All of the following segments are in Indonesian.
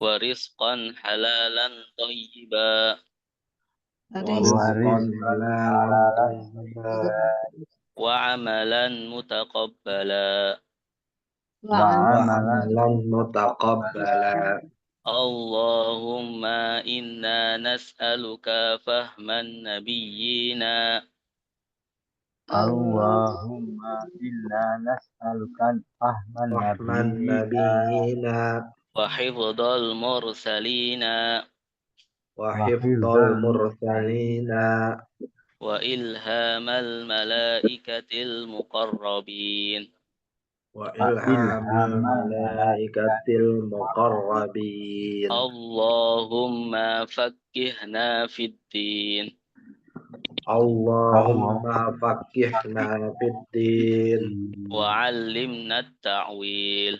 ورزقا حلالا طيبا ورزقا حلالا طيبا وعملا متقبلا وعملا متقبلا. اللهم إنا نسألك فهم النبيين اللهم إنا نسألك فهم رحمن النبيين نبينا وحفظ المرسلين وحفظ وحفظ المرسلين وإلهام الملائكة المقربين وإلهام وإلهام الملائكة الملائكة المقربين. اللهم فقهنا في الدين اللهم اللهم فقهنا في الدين وعلمنا التعويل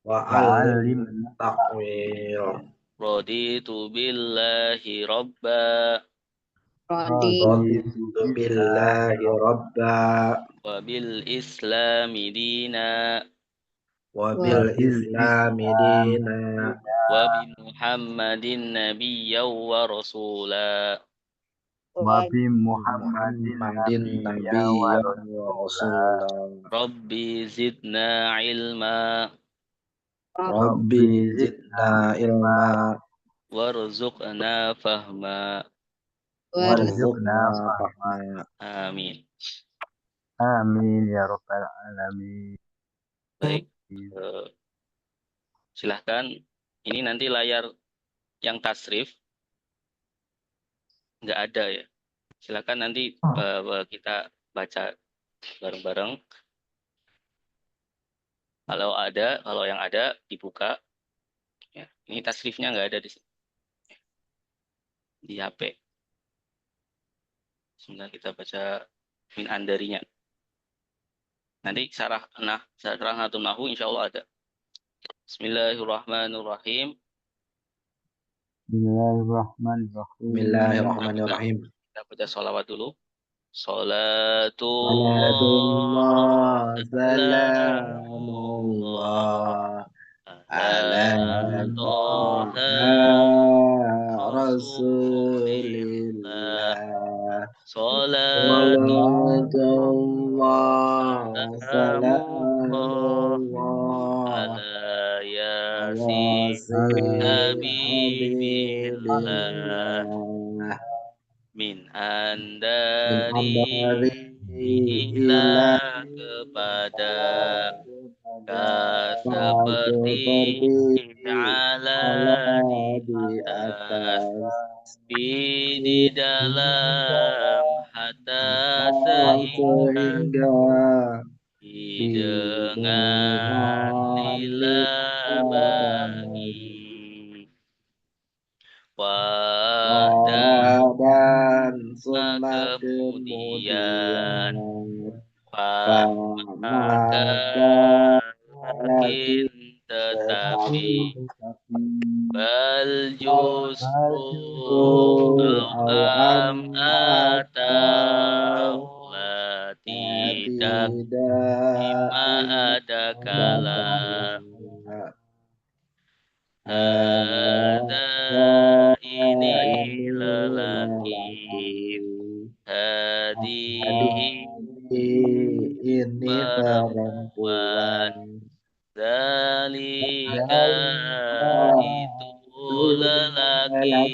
وعلمنا وعلمنا التأويل. رضيت بالله ربا رضيت رضيت بالله بالله ربا وبالإسلام دينا وبالإسلام وبالإسلام دينا دينا وبمحمد نبيا ورسولا وبمحمد محمد نبيا نبيا ورسولا ورسولا. ربي زدنا علما ربي ربي زدنا زدنا علما علما وارزقنا فهما وارزقنا وارزقنا فهما فهما. آمين. آمين يا رب العالمين. Baik, eh, silahkan. Ini nanti layar yang tasrif nggak ada ya. Silahkan nanti kita baca bareng-bareng. Kalau yang ada dibuka. Ya, ini tasrifnya nggak ada di HP. Sebentar kita baca min andarinya. Nanti sarah natun nahu insya Allah ada. Bismillahirrahmanirrahim. Bismillahirrahmanirrahim. Bismillahirrahmanirrahim. Kita baca sholawat dulu. Salatullah Salatullah, salamullah salamullah ala ala toha Rasulillah. Rasulillah. Salatullah Salatullah, salamullah salamullah ala ala yasin sayyidil habibillah habibillah. min Min andari andari ila ilah kepada seperti seperti ala ala di di atas atas di dalam hatta sehingga sehingga dengan didengar lillah bagi pada dan sunnah kemudian kemudian maka maka makin tetapi bal justru au am atau atau la tidak tidak lima ada ada kala kala ada ini ini lelaki lelaki hadihi hadihi ini perempuan perempuan zalika itu itu lelaki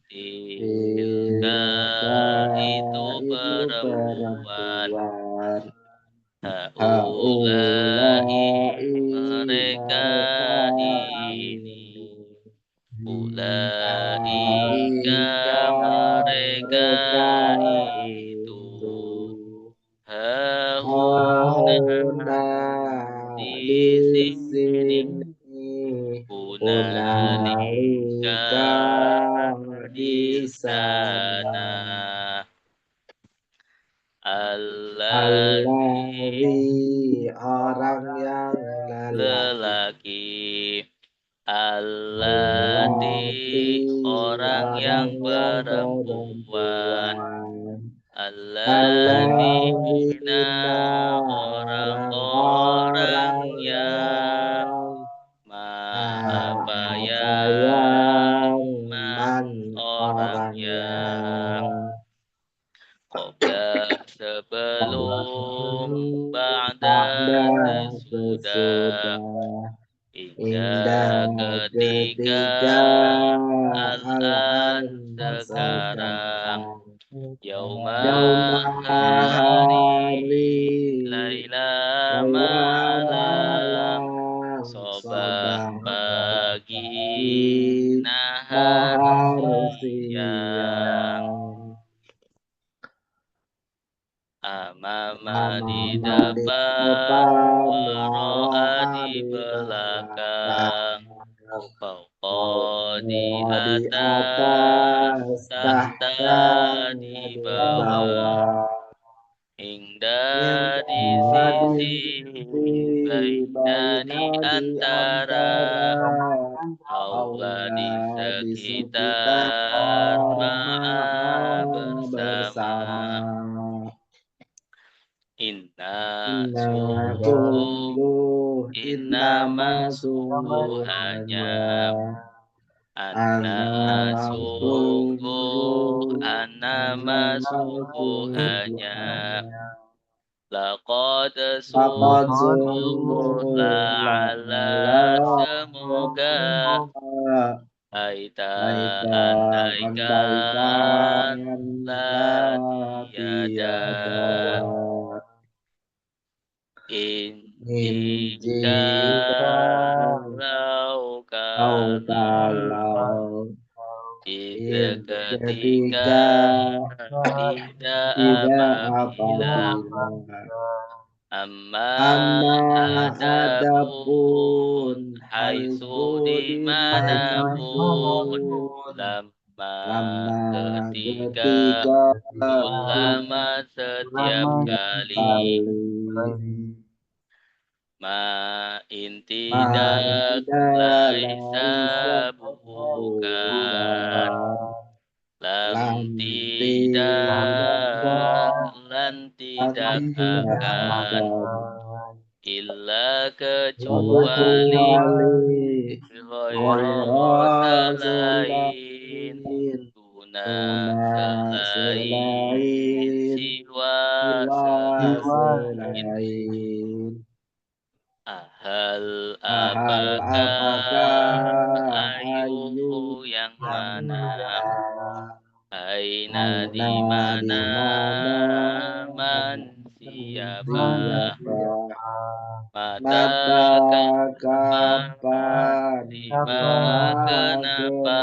lelaki tilka tilka itu itu perempuan perempuan haulai haulai mereka mereka ini ini ulaika Ulaika mereka mereka itu itu hahuna hauna di di sini sini hunalika hunalika di di sana sana alladzi alladzi orang yang lelaki allati Allati orang yang orang yang perempuan perempuan alladzina Alladzina orang-orang orang-orang yang yang apa sudah Indah indah ketika ketika al-an al-an sekarang Yauma Yauma hari hari Laila malam malam Sobah sobah pagi Nahar nahar siang siang Amama di Amama di depan depan Waro'a waro'a di di belakang belakang Fauqa di di atas atas Tahta tahta di di bawah bawah Indah di Indah di sisi sisi Baina di baina di antara antara Allah di Allah di sekitar sekitar Ma'a ma'a bersama bersama Inna Inna sungguh sungguh Innama innama sungguh sungguh hanya hanya Anna Anna sungguh sungguh Annama innama sungguh sungguh hanya hanya Laqad Laqad sungguh sungguh la'ala la'alla semoga semoga Aita Aita andaikan andaikan la la tiada tiada in in jika jika lau kau kalau kalau Ida ketika ketika tidak tidak apabila apabila Amma amma adapun adapun Haitsu haitsu dimanapun dimanapun Lama lama ketika ketika Ulama setiap kali kali Ma in ma tidak tidak Laisa laisa bukan bukan Lam lam tidak tidak Lan tidak tidak akan akan Illa kecuali kecuali Ghoiro Ghairu selain selain Tuna tuna selain selain Siwa siwa selain selain Ahal Ahal apakah apakah ayu Ayu yang yang mana mana Aina Aina di di mana mana Man siapa siapa Mata mata kapan kapan Lima lima kenapa kenapa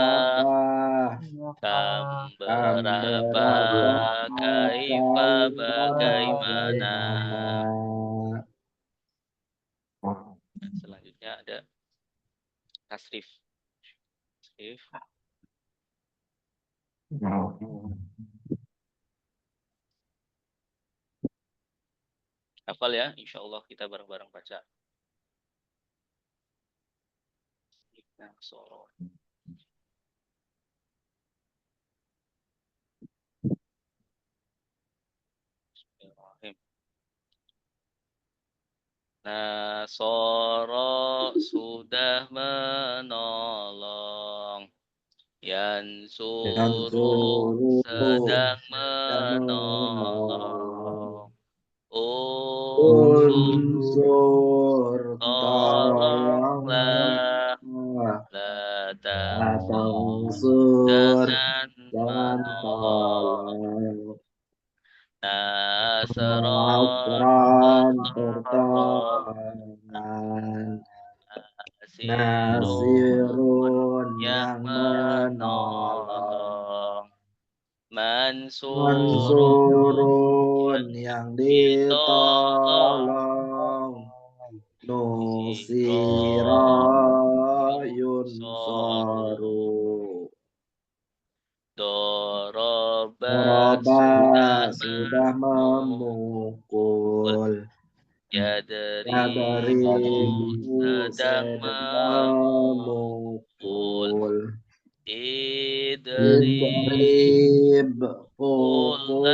Kam kam berapa berapa Kaifa kaifa bagaimana bagaimana Dan selanjutnya ada tasrif Tasrif Hafal ya insya Allah kita bareng-bareng baca Nah, soro. Bismillahirrahmanirrahim. Nasoro sudah menolong. Yansuru Yansuru sedang sedang menolong. menolong Unsur unsur tolonglah. tolonglah La tangsur tangsur jangan jangan menolong. tolong Nasron Nasran pertolongan. pertolongan Nasirun Nasirun yang yang menolong menolong. Mansurun Mansurun yang yang ditolong. ditolong Nusira Siro yunsaru yunsoru. Doroba Doroba sudah sudah memukul. memukul Yadribu Yadribu sedang sedang memukul. memukul Idrib Idrib pukulah pukullah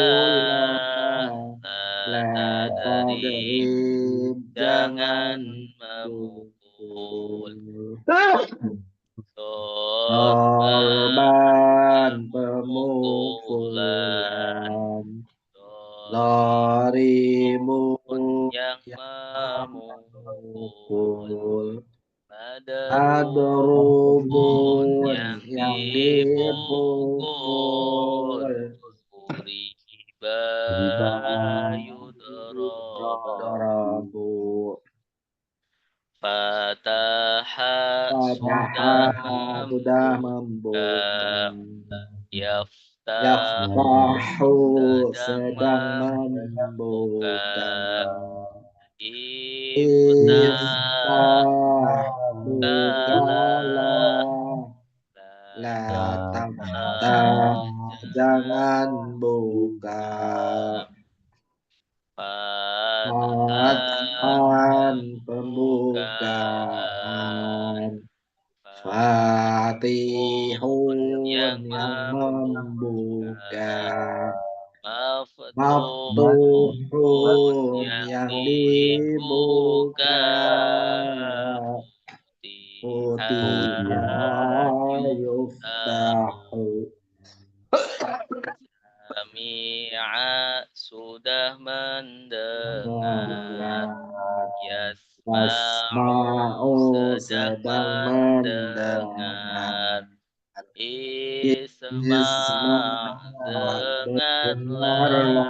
La la tadrib tadrib jangan jangan memukul. pukul Sorban Sorban pemukulan. pemukulan Dorimun Lorimun yang yang memukul. Madrubun yang yang dipukul, dipukul. riba yudrabu, Darabu. fataha Fataha sudah membuka, membuka. yaftahu Yaftahu sedang sedang membuka, iftah Iftah bukalah, la la taftah taftah jangan jangan buka. Fathan Fathan pembukaan, pembukaan. Fatihun yang yang membuka. maftuhun Maftuhun yang yang dibuka, dibuka. Futiha Futiha yuftahu, yuftahu. Sami'a sudah mendengar, Yasma'u Yasma'u sedang sedang mendengar, mendengar. Isma' Isma' dengarlah, dengarlah.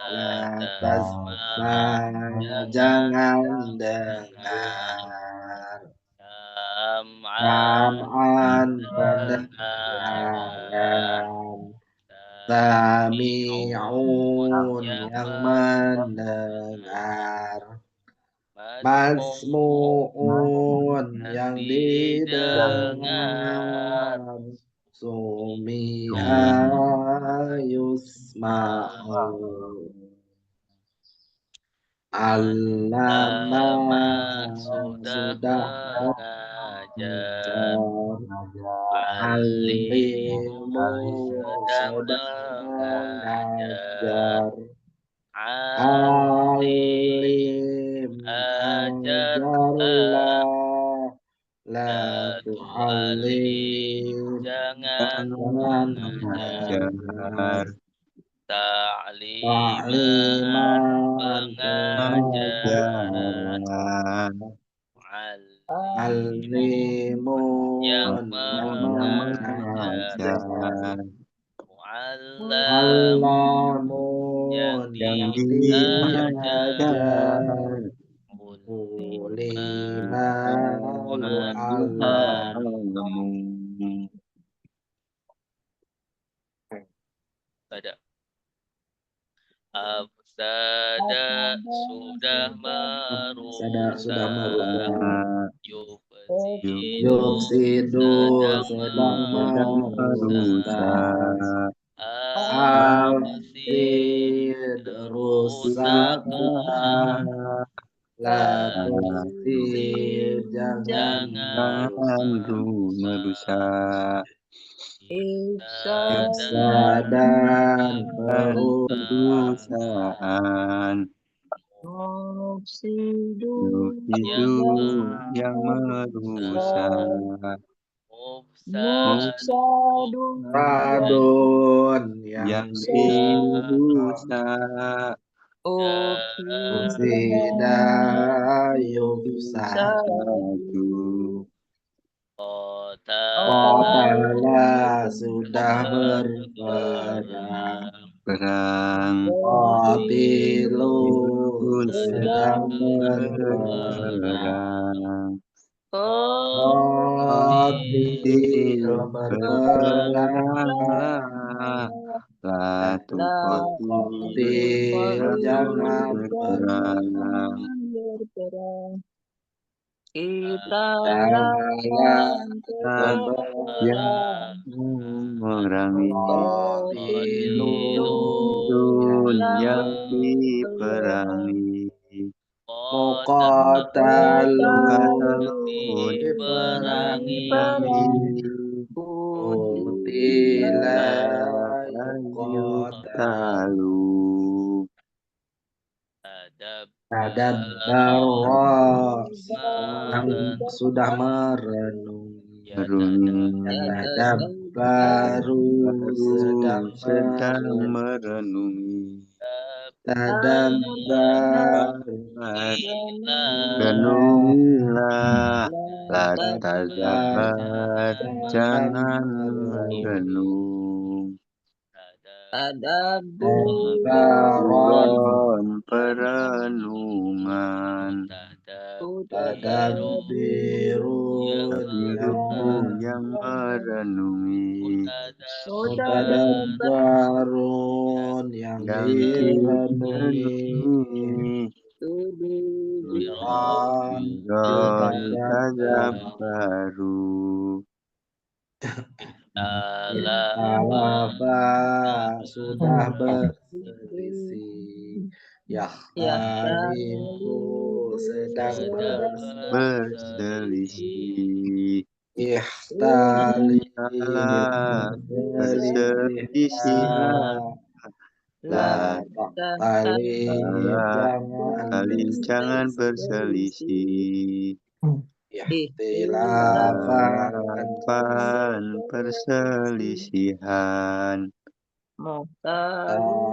la Lantas tasma' jangan jangan dengar, dengar. Sam'an Sam'an pendengaran, pendengaran. Sami'un Sami'un yang yang mendengar, mendengar. Masmu'un Masmu'un yang yang didengar, didengar. Sumi'a Yusma'u. yusma'u. Allama Allama sudah sudah mengajar, mengajar. Alimu Alimu sedang sedang mengajar, mengajar. Alim Alim ajarlah, ajarlah. La la tu'alim tu'alim jangan jangan mengajar, mengajar. Ta'liman Ta'liman pengajaran, pengajaran. yang Alimun yang mengajar, mengajar. Mu'allamun yang Alamun yang diajar, diajar. Ulima Lima yu'allam. pada Absada sudah Sudah merusak, merusak. Yufsidu Yufsidu sedang sedang merusak, merusak. Afsid Afsid rusaklah, rusaklah. La La tufsid jangan jangan merusak. Ifsadan Ifsadan perusakan, perusahaan. yang Yufsidu yang merusak, merusak. Mufsadun Radun yang yang dirusak. Ufsida yufsadu. Qatala Qatala sudah berperang. berperang, Perang. Qatilun Qatilun sedang sedang berperang, berperang. Qatil Qatil berperang, berperanglah. La tuqatil Qatil jangan berperang, berperang. Janganlah yang berperang, memerangi. Qatilun Qatilun yang yang diperangi. Muqatalun yang Muqatalun diperangi, diperangi. Qutila yuqatalu. Tadabbara yang sudah merenungi. Yatadabbaru sedang sedang merenungi. tadabbar Renungilah, la tadabbar tadabbar, jangan merenung. tadabbaron Buron perenungan, tadabbirun biru yang merenungi, tadabbarun yang yang direnungi direnungi. Quran Buron tadabbar tadabbaru. Ikhtalafa sudah berselisih Yakhtalifu sedang berselisih Berselisih. Ikhtalif Salah perselisihan, berselisihan La taktalif jangan jangan berselisih. Ikhtilafan Khilafan perselisihan, Talifun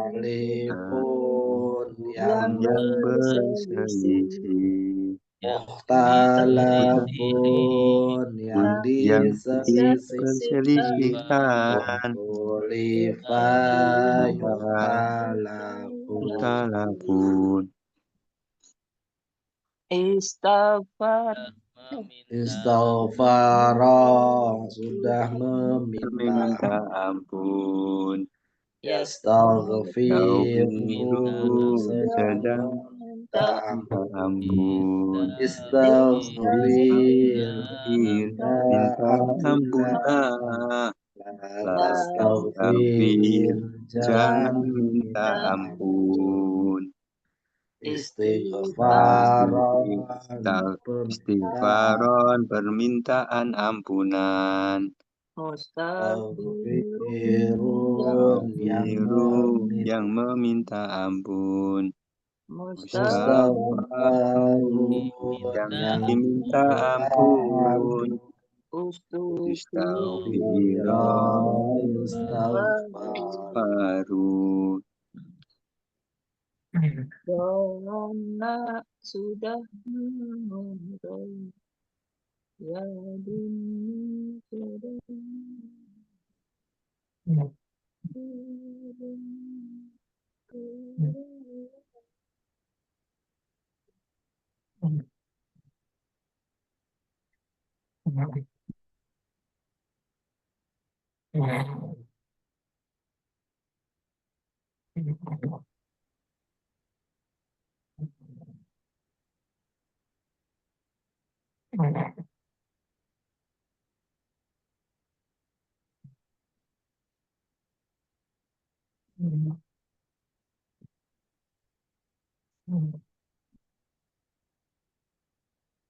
yang yang berselisih berselisih, Mukhtalafun yang yang diselisih diperselisihkan. Ukhtulifa yukhtalafun Talapun Istaghfara sudah meminta meminta ampun. Yastaghfiru Taufiru sedang sedang meminta minta ampun ampun. Istaghfir minta Minta ampunan ampunlah. La La tastaghfir tastaghfir, jangan jangan minta minta ampun. Istighfaran permintaan Istighfaron permintaan ampunan. Astaghfirun yang Biru yang meminta ampun. Mustaghfarun Mustaghfarun yang yang diminta diminta ampun. ampun Istighfirun Istighfar Istighfar baru.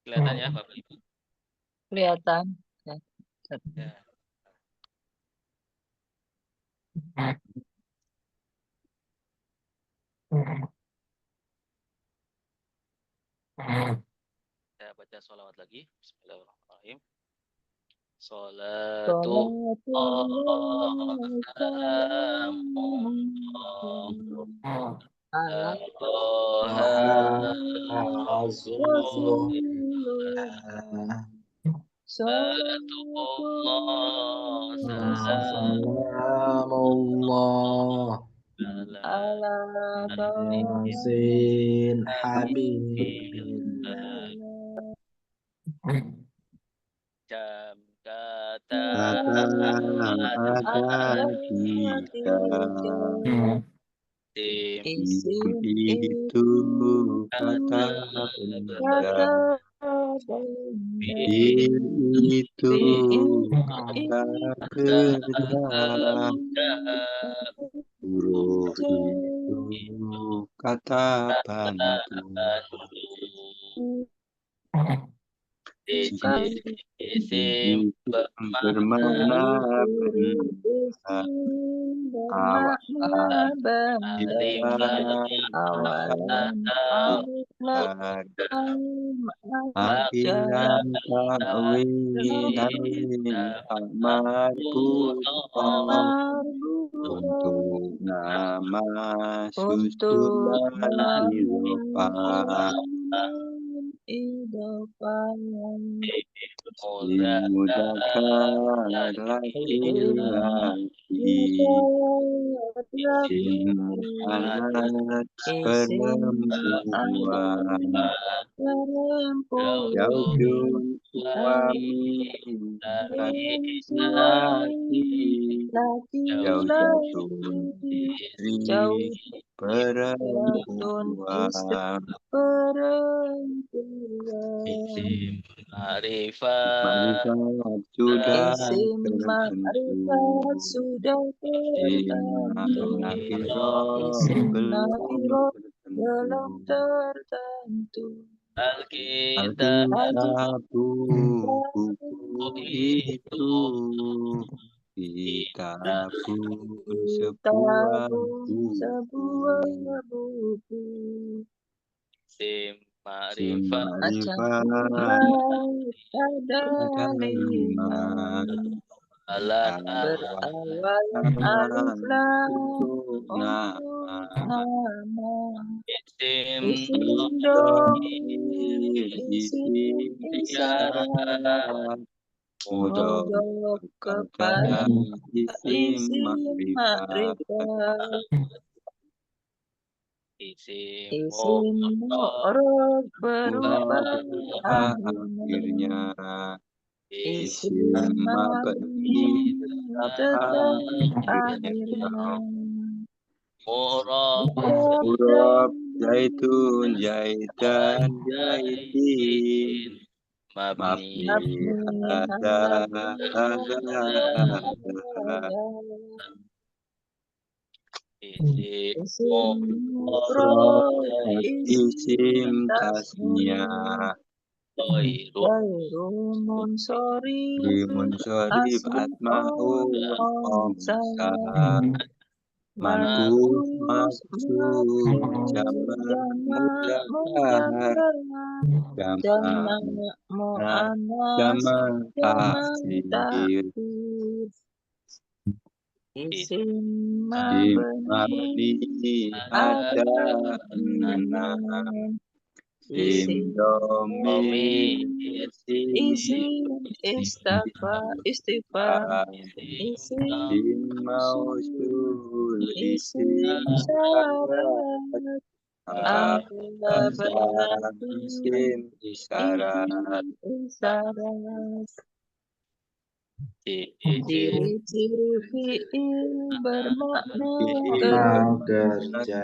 Kelihatan ya Bapak Ibu? Kelihatan. Ya. Saya baca sholawat lagi. Bismillahirrahmanirrahim. Sholatu Salamullah Yasin Habibillah jam kata Kata ada tiga. tim Itu kata benda. Itu kata kerja. Huruf itu kata bantu. Isim bermakna isim bermakna benda awalan alif lam akhiran ta'wil untuk nama untuk susulan idhofah idhofah dimudahkan laki-laki isim anak perempuan Zaujun suami laki-laki Zaujatun istri perempuan Isim ma'rifat Manfaat sudah isim tertentu ma'rifat sudah Isim tertentu nakirah isim belum nakirah tertentu belum tertentu Alkitab Alkitab buku itu itu kita pun sebuah tabung buku sebuah buku Isim Isim ma'rifat ma'rifat ada ada 5 alat berawalan alif lam untuk untuk nama nama isim isim domir isim isim isyarat isyarat mudhaf mudhaf kepada kepada isim isim ma'rifat makrifat isim isim mu'rab berubah akhirnya akhirnya isim isim mabni mabni tetap akhirnya akhirnya murab huruf zaitun zaitan zaitin mabni mabni ada isim isim mufrad mu'rab isim tasnya tasnya ghairu Gairu munsori bimunsorif atma'u onsa onsa mankus mankus maksud jamak mudzakkar jamak jamak muannas jamak jamak taksir taksir isim isim mabni mabni ada ada 6 isim isim domir isim isim istifa isim isim mausul isim isim syarat syarat Azan berarti isim isyarat isyarat isim ciri-ciri fiil bermakna kerja kerja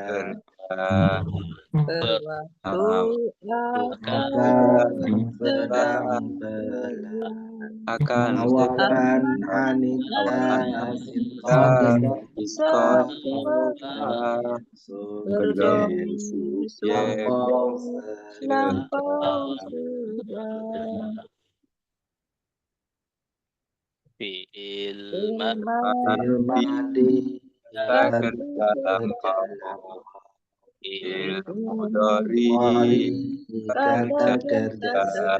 berwaktu akan akan sedang sedang belajar akan awalan anita kita sekolah iskota belum berdomi subjek lampau lampau sedang sudah fi'il mati ilmadi kita kerja kerja lampau ma'rifil ilmu dari mari kerja kata kerja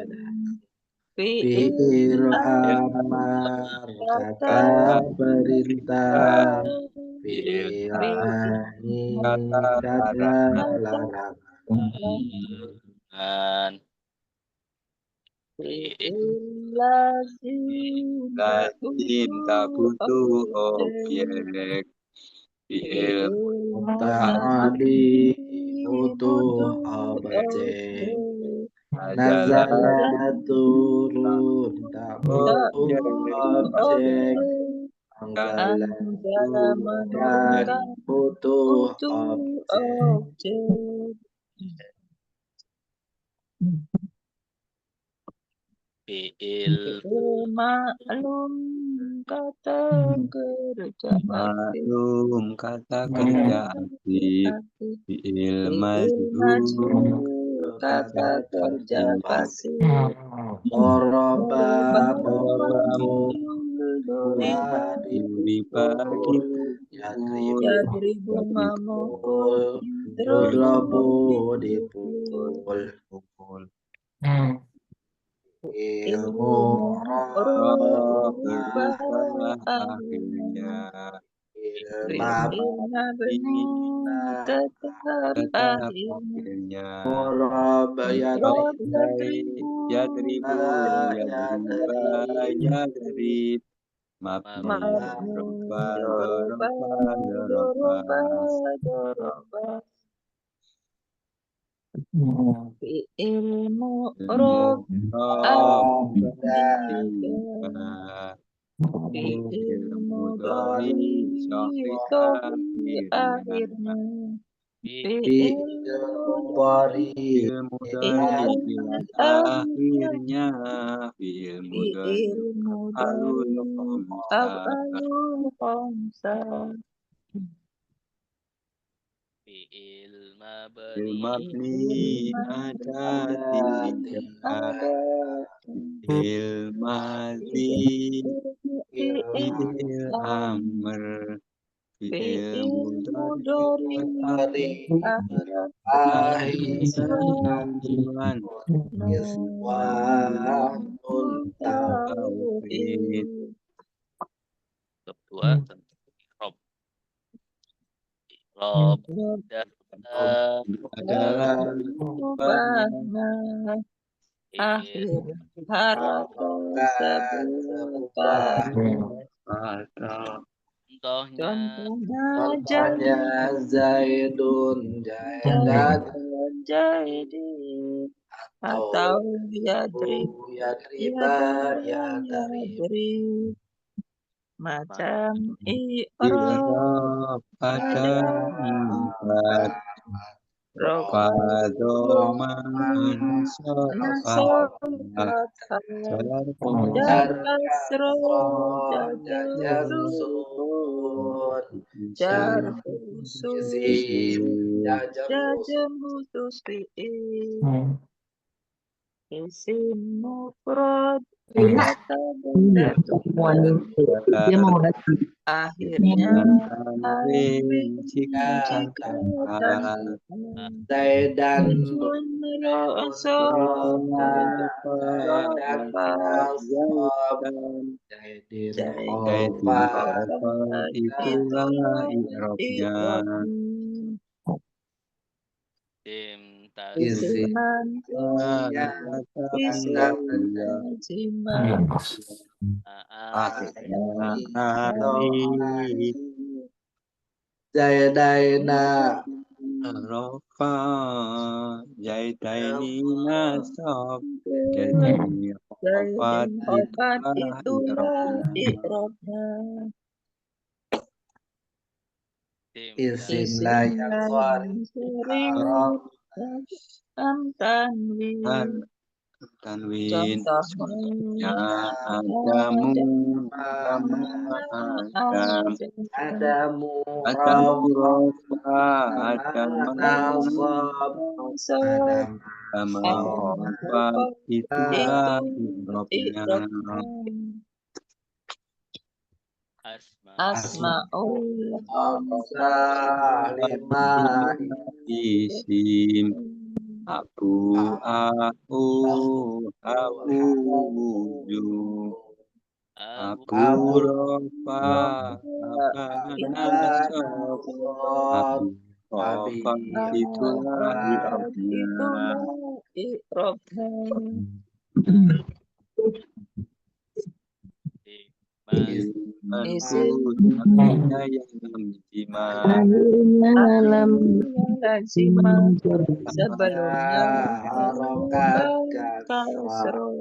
fiil fiil ya amar kata kata perintah fiil nahi kata kata larangan larangan dan fiil lazim tak lazim tak butuh objek objek fi'il fiil muta'adi butuh objek adalah nazala turun tak tak butuh objek anggala anjala turunkan menurunkan butuh butuh objek objek fi'il maklum kata kerja aktif maklum kata kerja aktif aktif fi'il fiil majhul majhul kata kerja bakti. Doroba Doroba memukul, doriba dipukul, yadribu memukul, Yudrobu dipukul. dipukul. Ilmu Ilmu Roba berubah akhirnya akhirnya ilma benih tetap tetap akhirnya. akhirnya Roba Rob Yadribu yadribu Yadrib Mabni Roba doroba Doroba doroba ilmu Ilmu rob Rob akhirnya Ilmu dari Dori tobi akhirnya akhirnya ilmu dari Ilmu dari akhirnya Ilmu dari ilmu alul dari khamsa awalul khamsa Fi'il Ilmabni ada tiga ada Ilmazi Fi'il amr Fi'il mudhari dari akhirat Tujuan Tauhid kedua Rob. Rob adalah banyak akhir harapan sebuah atau contohnya contohnya Zaidun Jaidan jadi atau yadrib Yadriba yadrib macam i'rab Irab ada empat Padoman Sobat Jar Kasro Jajar sukun sukun jar Isim Jajar jajem khusus fi'il isim mufrad kata benda Dia mau akhirnya tanwin jika Zaidan merasa dan Sob Zaidin Jadi Khofa itulah i'rabnya tim Isim akhirnya hari Zaidaina Rofa Jaidaini nasab Jaidaini Rofat itulah i'rabnya tim Isim layak Arab tanwin Tanwin contohnya Adamu sama Adam ada Adam murab Rofa Adam nasab ada sama Rofa itulah i'rabnya asmaul Hamsa lima isim Abu Au Abu Abu Rofa Nasab Abu Rofa itulah i'rabnya Akhirnya yang lazimah sebelumnya harokat kasro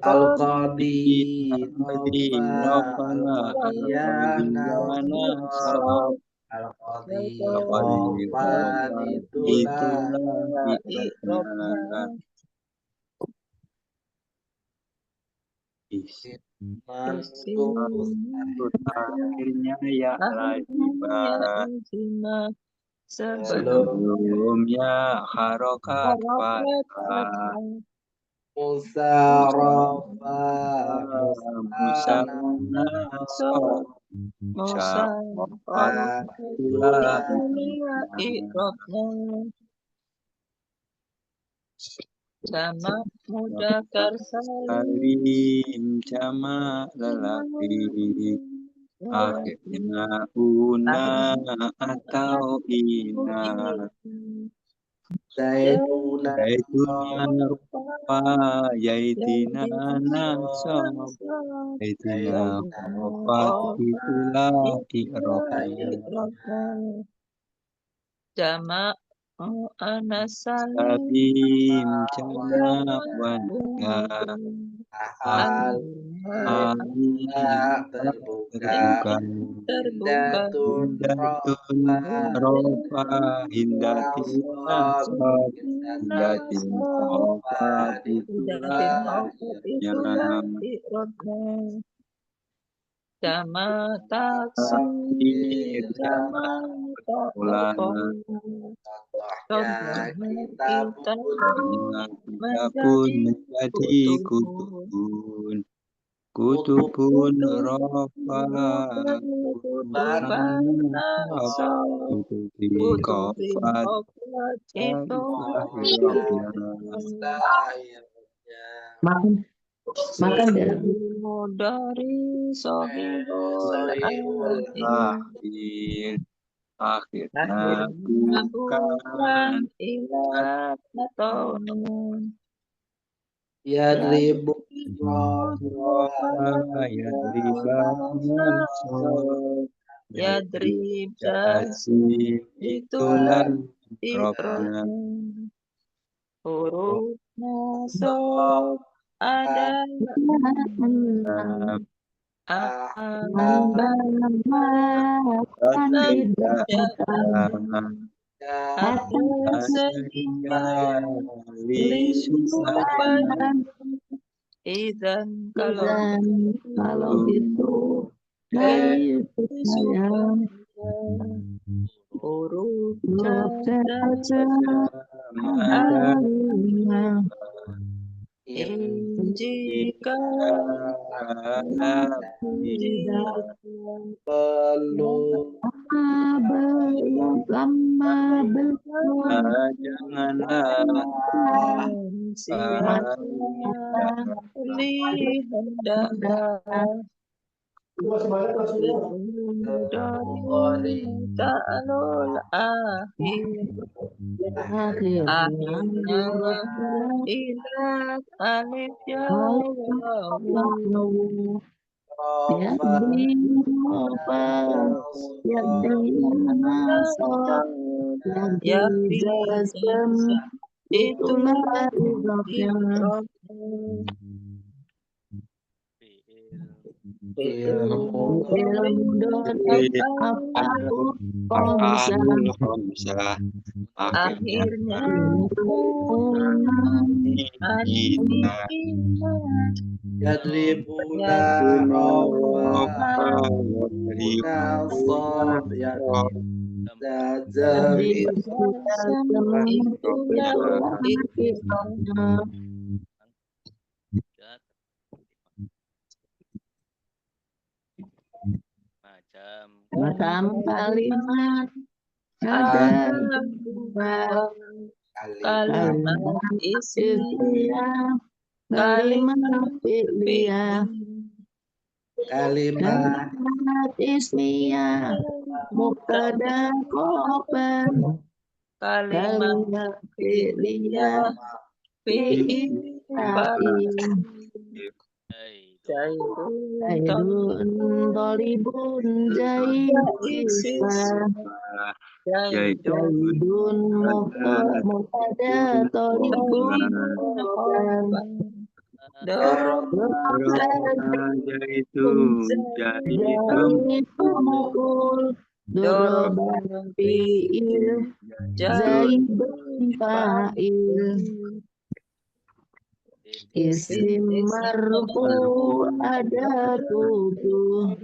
al-qadi Rofa Nasab al-qadi Rofa itulah i'rabnya akhirnya ya lazimah sebelumnya harokat fathah musarafah musa So nasab Musa itulah Iqrabna sama mudakar salim Karim jama lelaki akhirnya una atau ina zaituna yaitunya rupa yaitina nasab yaitina rupa itulah ikrobnya Jama mu'annas salim salim jama wanda ahal Ali terbuka terbuka hindatun Hindatun rofa hindatin nasab hindatin rofa Hidatin itulah hafat itulah akhirnya ikrobna Jama taksir takdir Jama ulah contohnya kita kita kita pun menjadi kutubun kutubun rofa kutuban nasab kutubi kutubin kofat hafat itu akhirnya Makan deh. dari sohibul akhir akhirnya akhirnya bukan bukan ilat atau nun yadribu ya ribanan sob ya drib jazim itulah ikrobnya robnya huruf nasab ada sehingga izan Kalau gitu dari sayang huruf saja jika belum lama janganlah ta'alul akhirnya ilat alif ya wawu itulah akhirnya yadribuna macam kalimat ada kalimat istilah kalimat fi'liyah kalimat ismiyah mubtada khobar kalimat fi'liyah fi'il Zaidun tolibun Zaidun mubtada tolibun Doroban fi'il Zaidun fa'il Isim marfu ada 7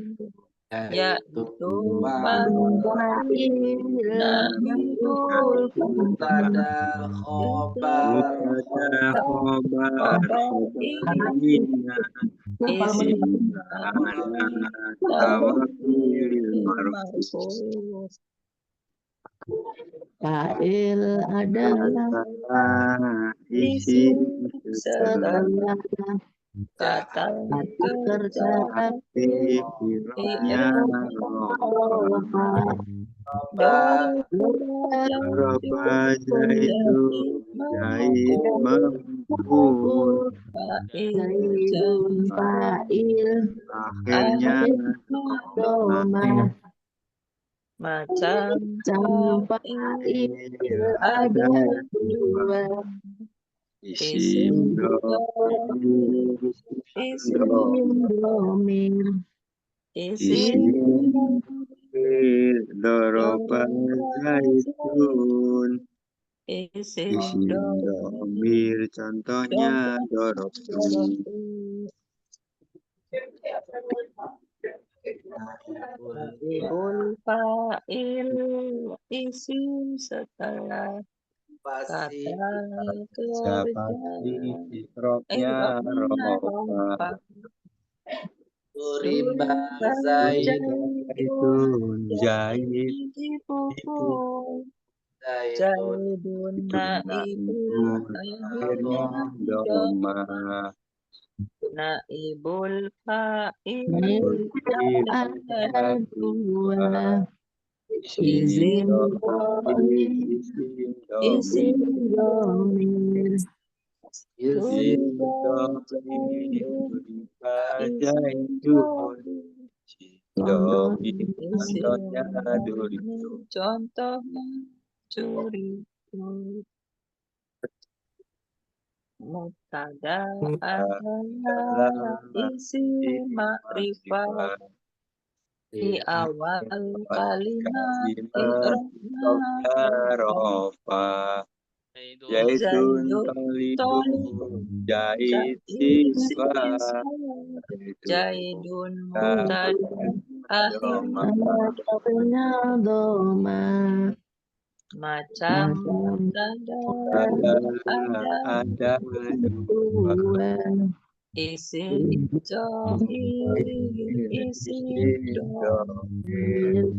yaitu Fa'il Naibul Mubtada khobar Mubtada khobar Isim tawakil marfu Fa'il adalah isim setelah setelah kata kata kerja aktif fi'ilnya rofa Roba zaitun jahit mengkul Zaidun fa'il akhirnya doma macam fa'il ada dua isim isim domir isim doroba zaitun isim isim domir contohnya dorobtu Naibul fa'il isim setelah pasti kata siapa kerja fitrobnya roba Suriba Zaidun zaitun jahit dipukul Zaidun Zaidun itu naibul akhirnya doma naibul fa'il ada dua isim izin domir isim domir Izin domir zaitun domir contohnya duritu contohnya curi mubtada adalah isim makrifat di awal kalimat i'rabnya rofa Zaidun Zaitun Zaidun talibun jahit siswa Zaidun mubtada akhirnya akhirnya doma macam mubtada ada dua isim jahil isim domir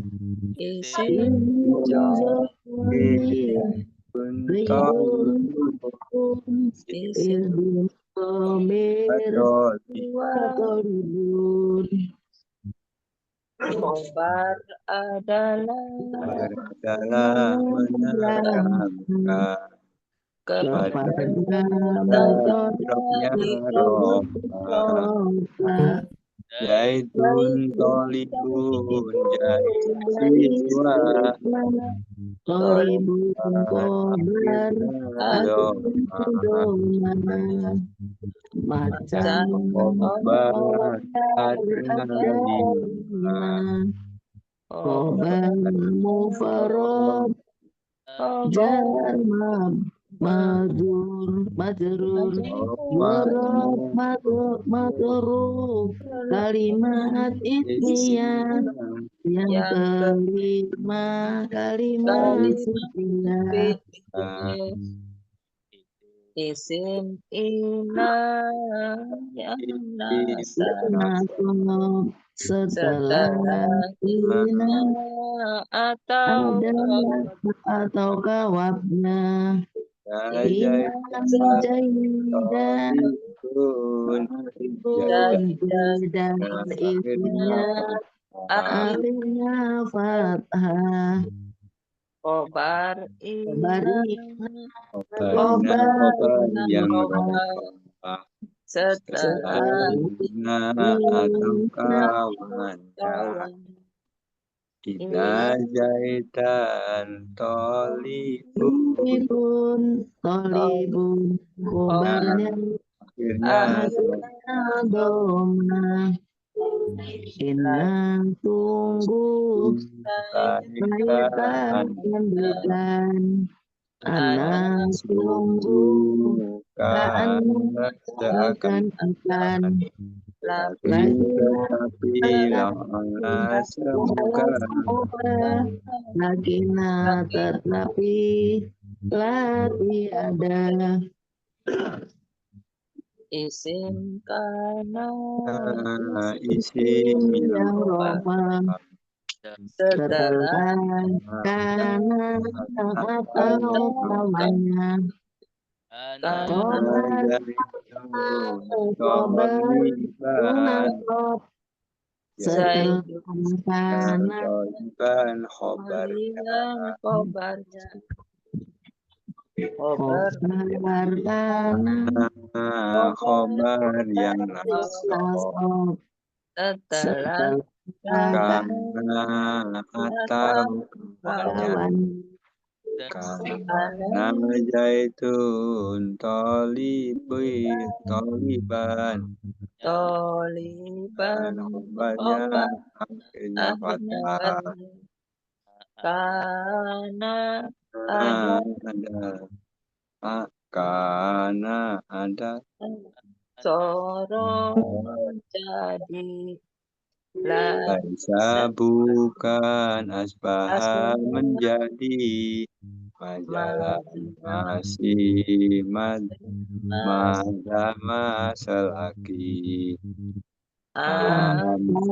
isim domir talibun isim domir dua Tolibun khobar adalah menerangkan kepada Roba Zaitun tolibun jahit siswa Tolibun kobar doma macam Khobar ada lima kobar mufarad jar majrur madrur kalimat ismiyah yang kelima kalimat ismiyah isim ina yang nasab nasab setelah setelah ina atau atau kawabnya ina jahidan dan isinya akhirnya fathah khobar ina yang setelah atau kawannya Ina jaitan tolibun khobarnya akhirnya doma inna tunggu baikkan lanjutan anak tunggu seakan akan Lagi tetapi Allah semoga Lagina tetapi lagi ada isim kana isim yang yang roba setelah setelah kanan atau kawannya kana kobar Sobat setelah zaidun kanan khobarnya khobarnya khobar kobar kanan khobar yang nasab setelah karena atau kawan karena zaitun toliban toliban dan khobarnya akhirnya akhirnya fathah karena ada karena ada sorong jadi Laisa bukan asbah menjadi majalah masih madama selaki masuk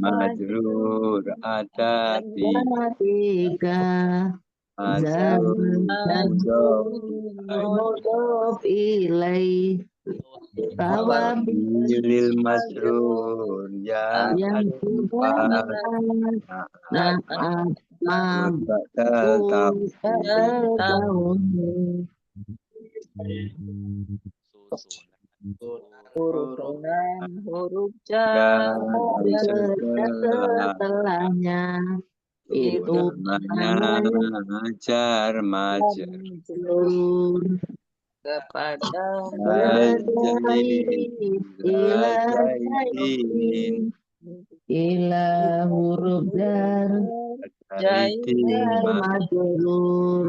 majrur ada di tiga mudhof ilai Tawabil majrur yang empat huruf jar setelahnya itu namanya jar majrur kepada ila huruf jar majrur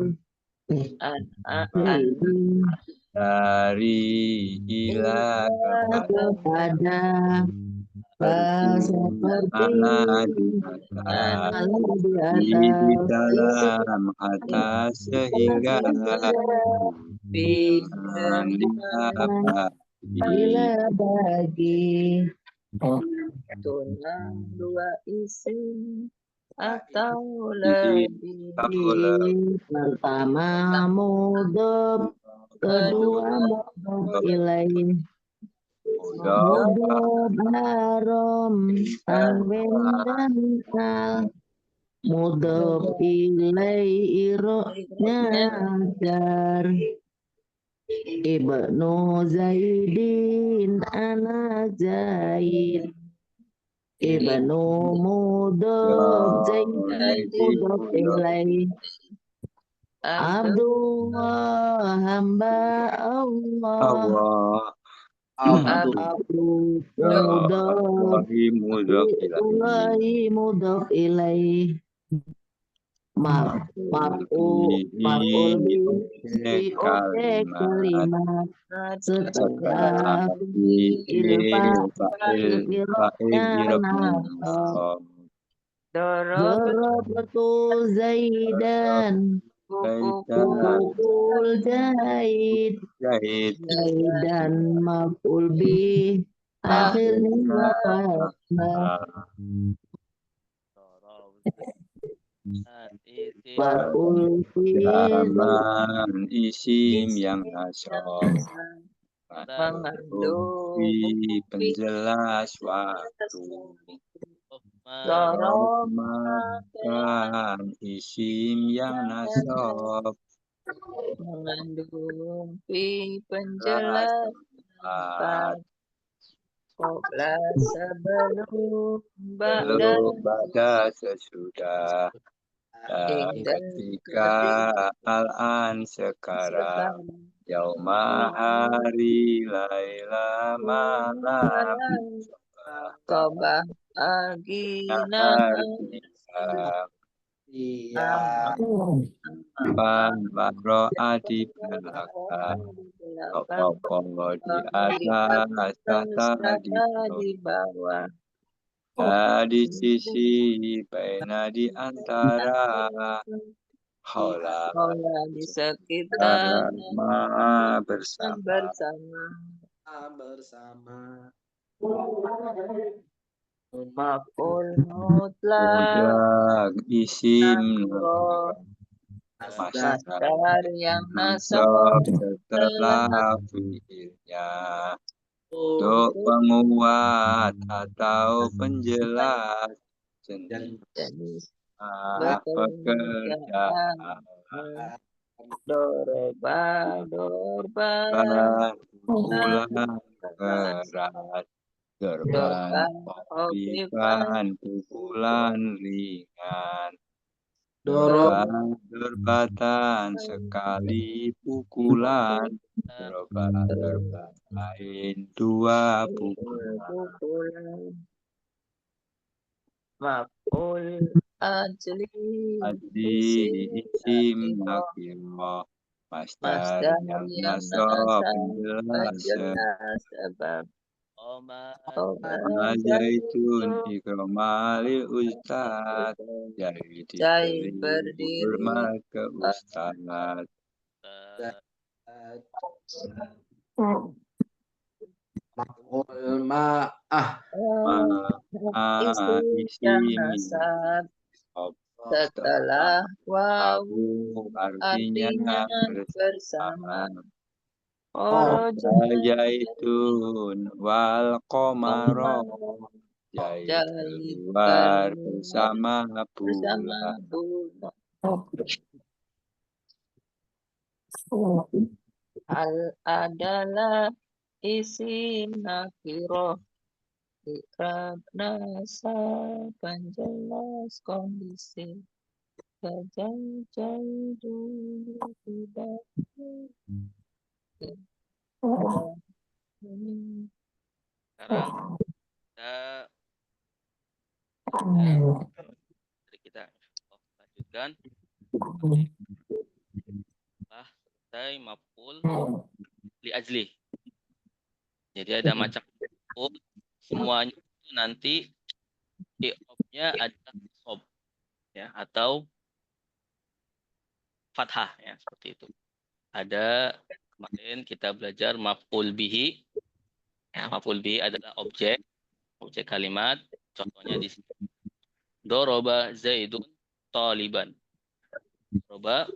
dari ila kepada seperti di dalam atas sehingga bila bagi tunang dua isim atau lebih pertama mudhof kedua mudhof ilaih mudhof haram tanwin dan al mudhof ilaih iroknya jar Ibnu Zaidin anak Zaid Ibnu mudhof Zaidin mudhof ilaih Abdullah hamba Allah Abdu mudhof ilaih maf'ul kalimat setelah Darabtu Zaidan Pukul Zaid Zaidan maf'ul bih akhirnya maf'ul Zaman isim yang nasab penjelas waktu Makan isim yang nasab mengandung penjelas Qobla sebelum Ba'da sesudah ketika al-an sekarang yauma hari laila malam Qobah agina Iya. Pan Ro'a di belakang. Kokoh di atas, tata di bawah. di sisi, baina di antara. Haula Kaulah di sekitar ma bersama. Bersama. Maf'ul mutlak Mutlak isim nakroh. Masdar Masdar yang nasab nasab setelah fiilnya untuk penguat atau penjelas jenis jenis pekerjaan. Doroba, Pukulan keras, gerban khafifan, pukulan ringan. Derbatan sekali pukulan, derbat lain dua pukulan. Maf'ul ajli Isim nakirah, masdar yang nasab penjelas sebab zaitun ikramali ustad, jadi diberi hormat ke ustad. Maf'ul ma'ah. Isim nasab setelah wawu artinya bersama. Zaitun wal qamaro, jahit keluar bersama bulan. Hal adalah isim nakirah, ikrab nasab penjelas kondisi. Jai dulu tidak. Sekarang kita lanjutkan. Selesai maf'ul li ajli. Jadi ada macam maf'ul, semuanya itu nanti i'rabnya adalah nasab ya atau fathah ya, seperti itu. Ada kemarin kita belajar maf'ul bihi. Ya, maf'ul bihi adalah objek kalimat. Contohnya di sini. Doroba Zaidun taliban. Doroba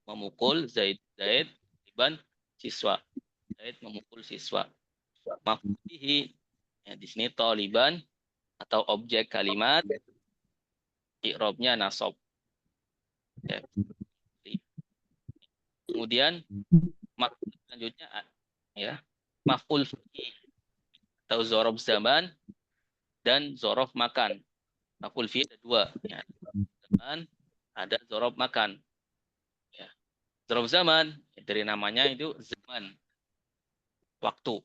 memukul Zaid taliban siswa. Zaid memukul siswa. Maf'ul bihi ya, di sini taliban atau objek kalimat. I'rabnya nasab. Ya. Kemudian maf'ul selanjutnya ya, maf'ul fihi atau zorof zaman dan zorof makan. Maf'ul fihi ada dua ya. Zaman, ada zorof makan. Ya. Zorof zaman dari namanya itu zaman, waktu.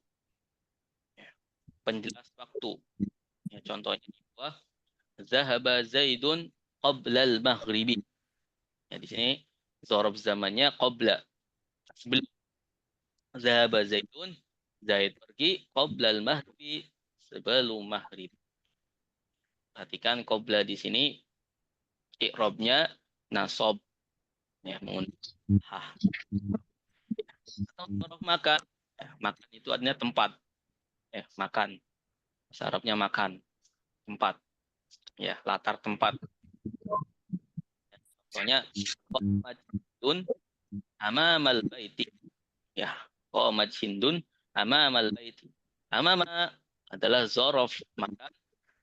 Ya. Penjelas waktu. Ya, contohnya di bawah zahaba Zaidun qablal maghribi. Ya, di sini zorof zamannya qabla. Sebelum zahaba Zaidun, Zaid pergi qablal maghribi, sebelum maghrib. Perhatikan qabla di sini i'rabnya nasab ya, menggunakan atau zorof makan. Ya, makan itu artinya tempat. Ya, makan. Bahasa Arabnya makan. Tempat. Ya, latar tempat. Contohnya qamat hindun amamal baiti. Ya, qamat hindun amamal baiti. Amama adalah zorof makan,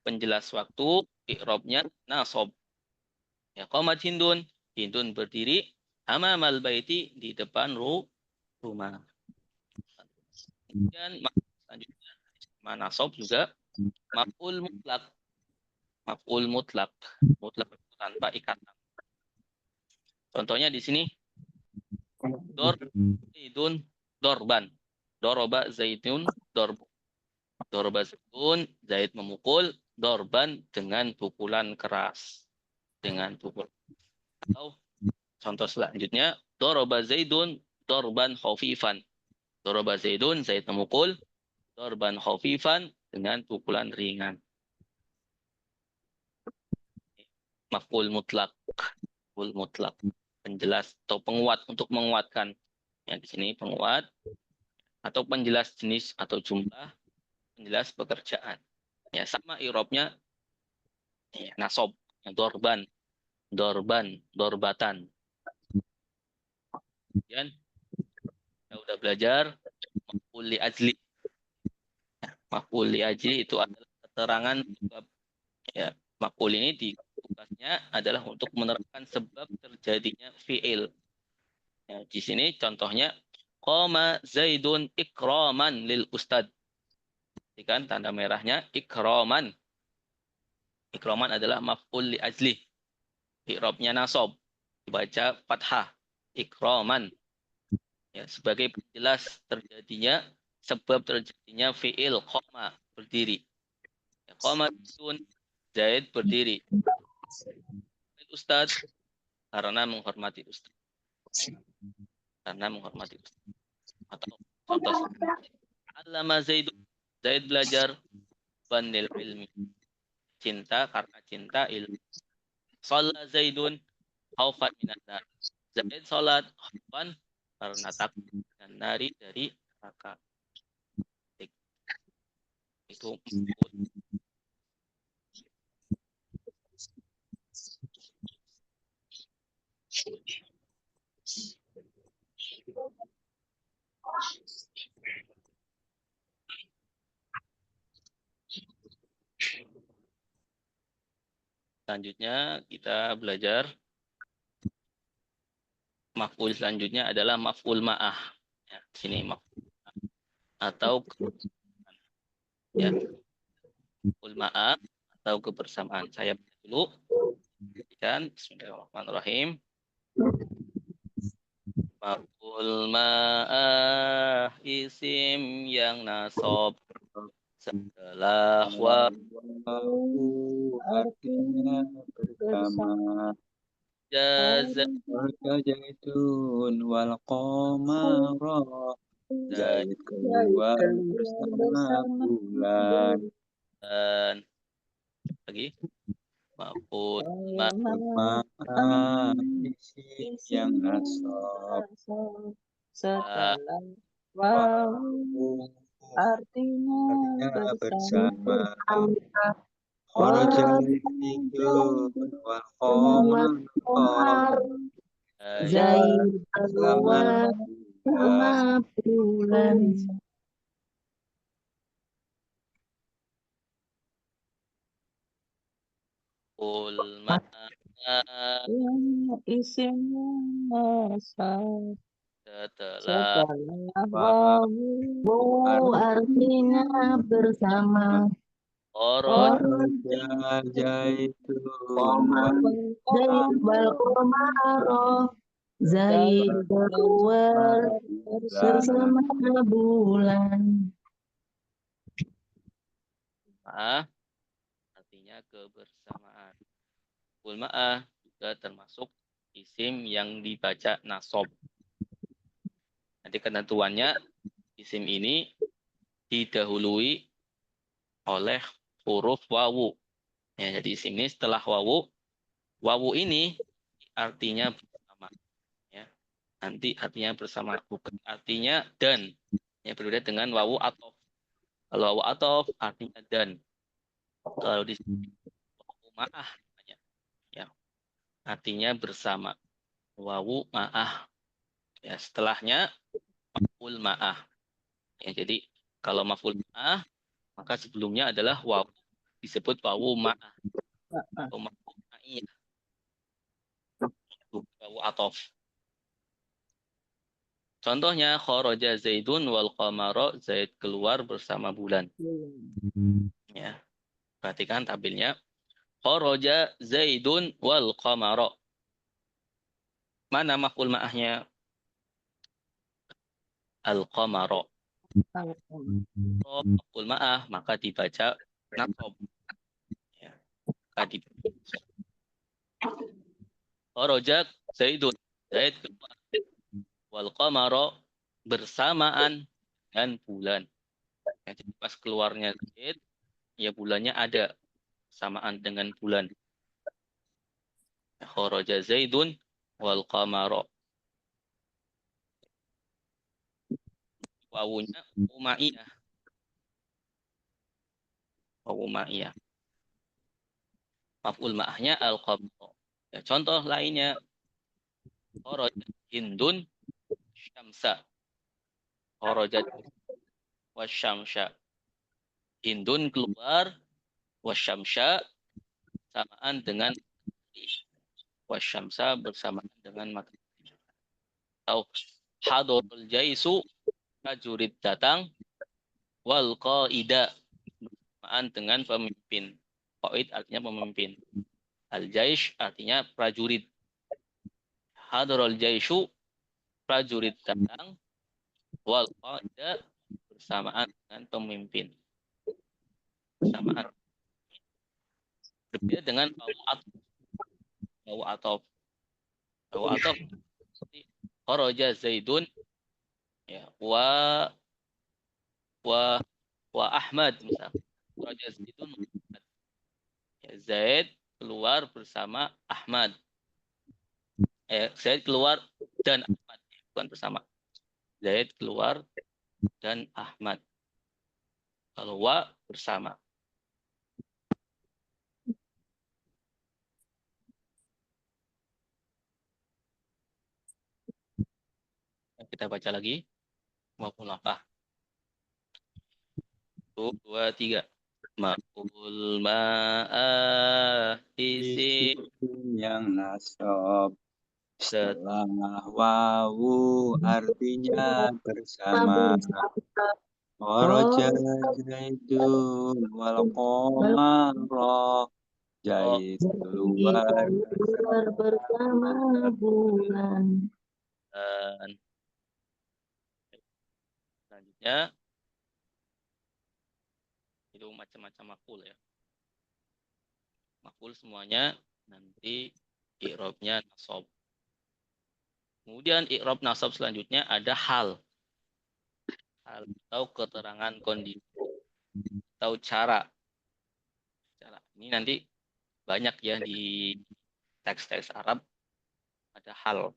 penjelas waktu, i'rabnya nasab. Ya, qamat hindun, hindun berdiri amamal baiti, di depan rumah. Kemudian selanjutnya nasab juga maf'ul mutlak. Maf'ul mutlak. Mutlak tanpa ikatan. Contohnya di sini Zaidun dorban. Doroba Zaidun dorbu. Doroba Zaidun, Zaid memukul, dorban dengan pukulan keras. Dengan pukul. Atau contoh selanjutnya, doroba Zaidun dorban khafifan. Doroba Zaidun, Zaid memukul, dorban khafifan dengan pukulan ringan. Maf'ul mutlak. Maf'ul mutlak. Penjelas atau penguat untuk menguatkan. Ya, di sini penguat atau penjelas jenis atau jumlah, penjelas pekerjaan. Ya, sama i'rabnya ya, nasob, ya, dorban, dorbatan. Kemudian kita udah belajar maf'ul li ajli. Ya, maf'ul li ajli itu adalah keterangan sebab. Ya, maf'ul ini tugasnya adalah untuk menerangkan sebab terjadinya fi'il. Ya, di sini contohnya qama Zaidun ikraman lil ustad. Kan tanda merahnya ikraman. Ikraman adalah maf'ul li ajli. I'rabnya nasab. Dibaca fathah. Ikraman. Ya, sebagai penjelas terjadinya sebab terjadinya fi'il qama berdiri. Ya, qama Zaidun, Zaid berdiri. Ustad karena menghormati ustad. Karena menghormati ustad. Atau contoh Allama Zaid belajar banil ilmi, cinta karena cinta ilmu. Shalla Zaidun khaufan minan nar. Zaid salat khaufan karena takut minan nari dari neraka. Itu selanjutnya kita belajar maf'ul selanjutnya adalah maf'ul ma'ah. Ya, sini maf'ul atau ya, maf'ul ma'ah atau kebersamaan. Saya baca dulu. Dan bismillahirrahmanirrahim. Maf'ul ma'ah isim yang nasab setelah Wawu artinya bersama. Jaza Zaitun wal qamara. Zaid keluar bersama bulan. dan lagi maf'ul Ma'ah isim yang nasab. setelah wawu artinya bersama. Kharaja Zaidun wal qamara. Zaid keluar sama bulan. maf'ul ma'ah yang isimnya nasab setelah Wawu artinya bersama. kharaja Zaid Zaid wal qamara. Zaid keluar bersama bulan. ma'ah artinya kebersamaan. Maf'ul ma'ah juga termasuk isim yang dibaca nasab. Nanti ketentuannya isim ini didahului oleh huruf wawu. Ya, jadi isim ini setelah wawu, wawu ini artinya bersama. Ya, nanti artinya bersama, bukan artinya dan. Ya, berbeda dengan wawu atof. Kalau wawu atof artinya dan. Kalau di sini wawu ma'ah namanya. Ya, artinya bersama. Wawu ma'ah. Ya, setelahnya maf'ul ma'ah. Ya, jadi kalau maf'ul ma'ah maka sebelumnya adalah wawu disebut wawu ma'ah atau maf'ul ma'iyah. Wawu atof. Contohnya kharaja Zaidun wal qamara, Zaid keluar bersama bulan. Ya. Perhatikan tabelnya. Kharaja Zaidun wal qamara. Mana maf'ul ma'ahnya? Al-qamara. Maf'ul ma'ah maka dibaca nasab. Ya. Maka dibaca. Kharaja Zaidun. Zaid keluar. Wal qamara bersamaan dengan bulan. Ya, jadi pas keluarnya Zaid, ya bulannya ada samaan dengan bulan. Kharaja Zaidun wal qamara. Wawunya umaiyah. Wawu ma'iyah. Maf'ul ma'ahnya al-qamara. Ya, contoh lainnya kharaja Hindun syamsa. Kharaja wasyamsya. Hindun keluar wasyamsya samaan dengan wasyamsa bersamaan dengan matahari. Atau hadorul jaisu prajurit datang wal qaida bersamaan dengan pemimpin. Qaid artinya pemimpin. Al jaish artinya prajurit. Hadorul jaisu prajurit datang wal qaida bersamaan dengan pemimpin. Bersamaan. Berbeda dengan wawu atof. Wawu atof seperti kharaja Zaidun ya wa Ahmad misal. Kharaja Zaidun ya, Zaid keluar bersama Ahmad. Zaid keluar dan Ahmad, bukan bersama. Zaid keluar dan Ahmad. Kalau wa bersama. Kita baca lagi. Maupun apa? 1, 2, 3. Ma'ul ma'ah isi Isim yang nasab setelah wawu artinya bersama. Kharaja Zaidun wal qamara. Zaid keluar bersama bulan. dan selanjutnya itu macam-macam maf'ul ya. Maf'ul semuanya nanti i'rabnya nasab. Kemudian i'rab nasab selanjutnya ada hal. Hal atau keterangan kondisi atau cara. Ini nanti banyak ya di teks-teks Arab ada hal.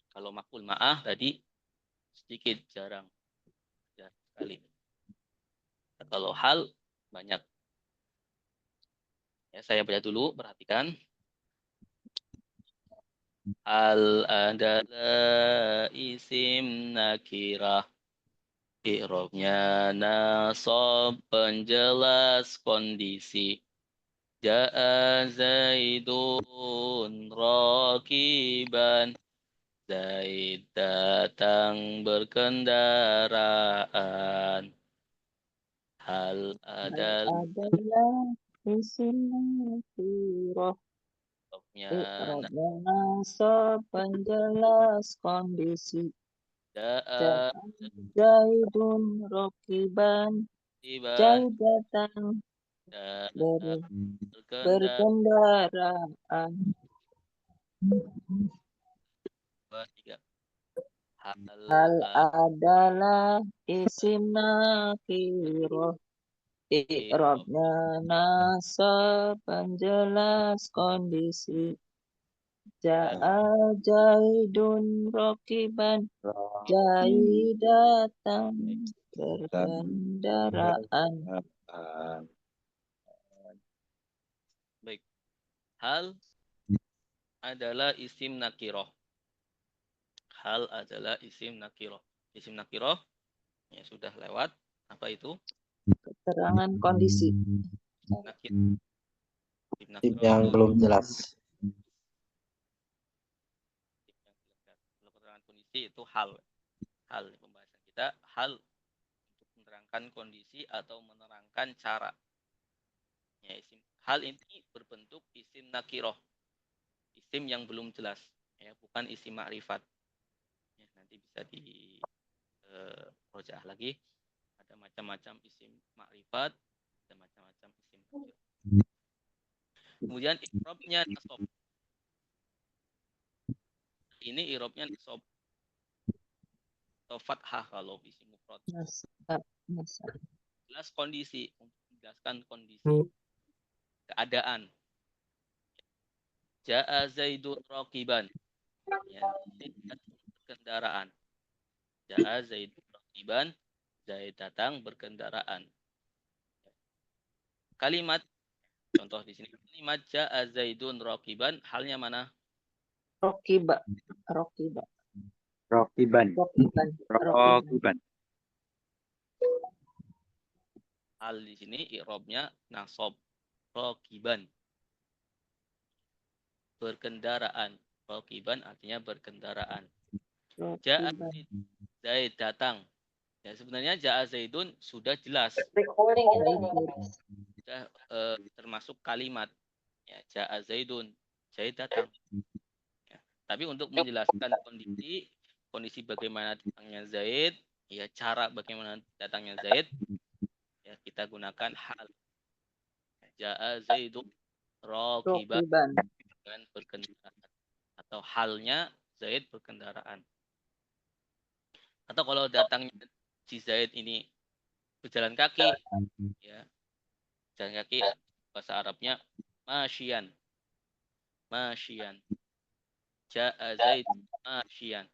Kalau maf'ul ma'ah tadi sedikit, jarang sekali. Kalau hal banyak. Ya, saya baca dulu, perhatikan. Hal adalah isim nakirah. I'rabnya nasab penjelas kondisi. Ja'a Zaidun rakiban. Zaid datang berkendaraan. Hal adalah isim nakirah. I'rabnya Nasab penjelas kondisi. ja'a Zaidun rokiban. tiba Zaid datang datang berkendaraan. 2, 3. Hal adalah isim nakirah. I'rabnya nasab penjelas kondisi. Ja'a Zaidun rokiban. Zaid datang berkendaraan. Baik. Hal adalah isim nakiroh. Hal adalah isim nakiroh. Isim nakiroh ya sudah lewat. Apa itu? Keterangan kondisi. Nakir. Isim Tim nakiroh yang itu belum jelas. kalau keterangan kondisi itu hal. Hal pembahasan kita hal untuk menerangkan kondisi atau menerangkan cara. Ya, hal ini berbentuk isim nakiroh. Isim yang belum jelas, ya, bukan isim ma'rifat. Ya, nanti bisa di rojaah lagi. Ada macam-macam isim ma'rifat, ada macam-macam isim nakiroh. Kemudian i'rabnya nasab. Ini i'rabnya nasab atau fathah kalau isim mufrad. Nasab. Nasab. Jelas kondisi, untuk menjelaskan kondisi keadaan. Ja'a Zaidun raqiban. Ya, Zaid datang berkendaraan. Ja'a Zaidun raqiban. Zaid datang berkendaraan. Kalimat contoh di sini kalimat ja'a Zaidun raqiban halnya mana? Rokiba. Rokiba. Rokiban. Rokiban. Rokiban. Rokiban. Hal di sini i'rabnya nasab. Raqiban. Berkendaraan. Raqiban artinya berkendaraan. Ja'a Rokiban. Zaid datang. Ya sebenarnya ja'a Zaidun sudah jelas. Sudah termasuk kalimat. Ya, ja'a Zaidun. Zaid datang. Ya. Tapi untuk menjelaskan kondisi bagaimana datangnya Zaid, ya cara bagaimana datangnya Zaid, ya kita gunakan hal. Ja'a Zaidun raqiban Rokiban. dengan berkendaraan atau halnya Zaid berkendaraan. Atau kalau datangnya si Zaid ini berjalan kaki, ya jalan kaki bahasa Arabnya masyian. Masyian. Ja'a Zaid masyian.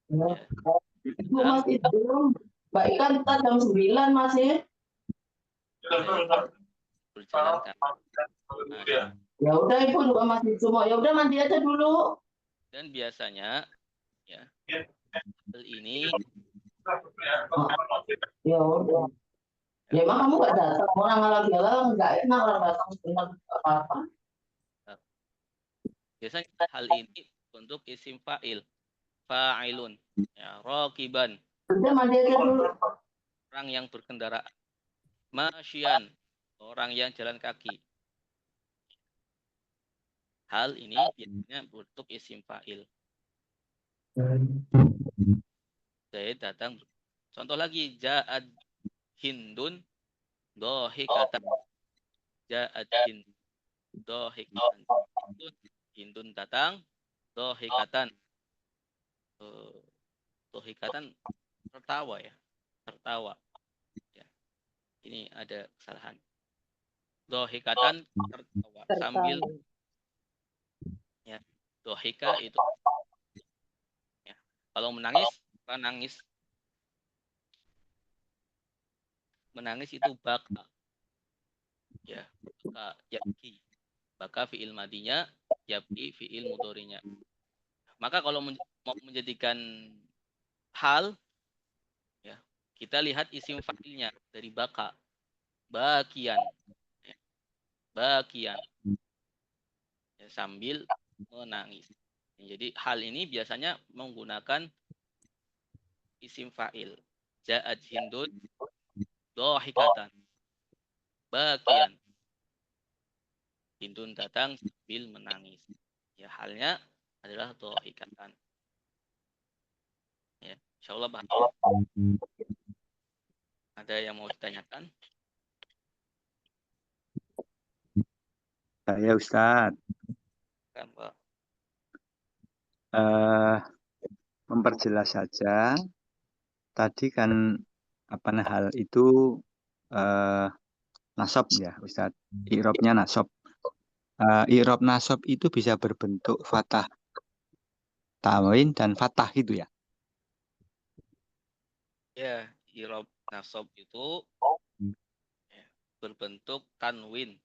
Ya, Ibu masih belum. Mbak Ika kita jam 9 masih. Zaid berjalan kaki. Masyian. Ya udah Ibu juga masih semua. Ya udah mandi aja dulu. Dan biasanya ya hal ini Ya udah. Ya emang kamu nggak datang. Orang lagi galau nggak enak orang datang sebentar apa-apa. biasanya hal ini untuk isim fa'il. Fa'ilun. Ya, raqiban. Udah mandi aja dulu. Orang yang berkendaraan. Masyian. Orang yang jalan kaki. Hal ini biasanya bentuk isim fa'il. Zaid datang. Contoh lagi. Ja'ad Hindun dohikatan. Ja'ad Hindun dohikatan. Hindun datang. Dohikatan. Dohikatan tertawa ya. Tertawa. Ya. Ini ada kesalahan. Dohikatan tertawa. Sambil ya. Dohika itu ya. Kalau menangis, nangis. Menangis itu baka. Ya, baka yabki. Baka fi'il madinya, yabki fi'il mudhari'nya. Maka kalau mau menjadikan hal ya, kita lihat isim fa'ilnya dari baka. Bakian. Ya, bakian. Ya, sambil menangis. Jadi hal ini biasanya menggunakan isim fa'il. Ja'ad Hindun dohikatan. Bakian. Hindun datang sambil menangis. Ya halnya adalah dohikatan. Ya, insyaallah paham. Ada yang mau ditanyakan? Saya Ustadz Kan, Pak? memperjelas saja. Tadi kan hal itu nasab ya Ustadz. I'rabnya nasab. I'rab nasab itu bisa berbentuk fathah, tanwin dan fathah gitu ya. Ya, i'rab nasab itu ya, berbentuk tanwin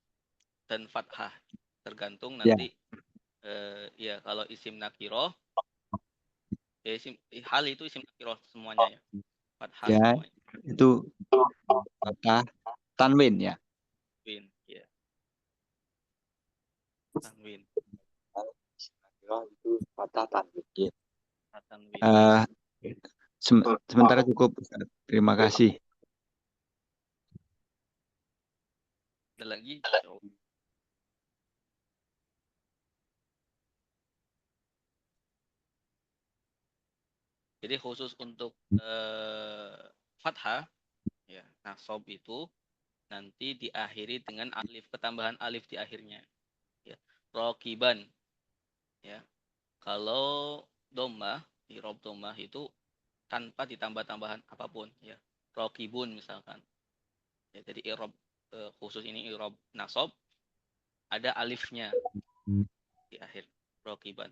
dan fathah. Tergantung Ya. nanti ya kalau isim nakiroh ya hal itu isim nakiroh semuanya ya. Fathah Ya, semuanya. itu fathah tanwin ya. Tanwin, ya. Tanwin. Itu fathah tanwin. Ya. Tanwin. Sementara cukup. Terima kasih. Ada lagi? Jadi khusus untuk fathah ya, nasab itu nanti diakhiri dengan alif, ketambahan alif di akhirnya. Ya. Rokiban. Ya. Kalau dhammah, i'rab dhammah itu tanpa ditambah-tambahan apapun ya. Raqibun misalkan. Ya, jadi i'rab khusus ini i'rab nasab ada alifnya di akhir raqiban.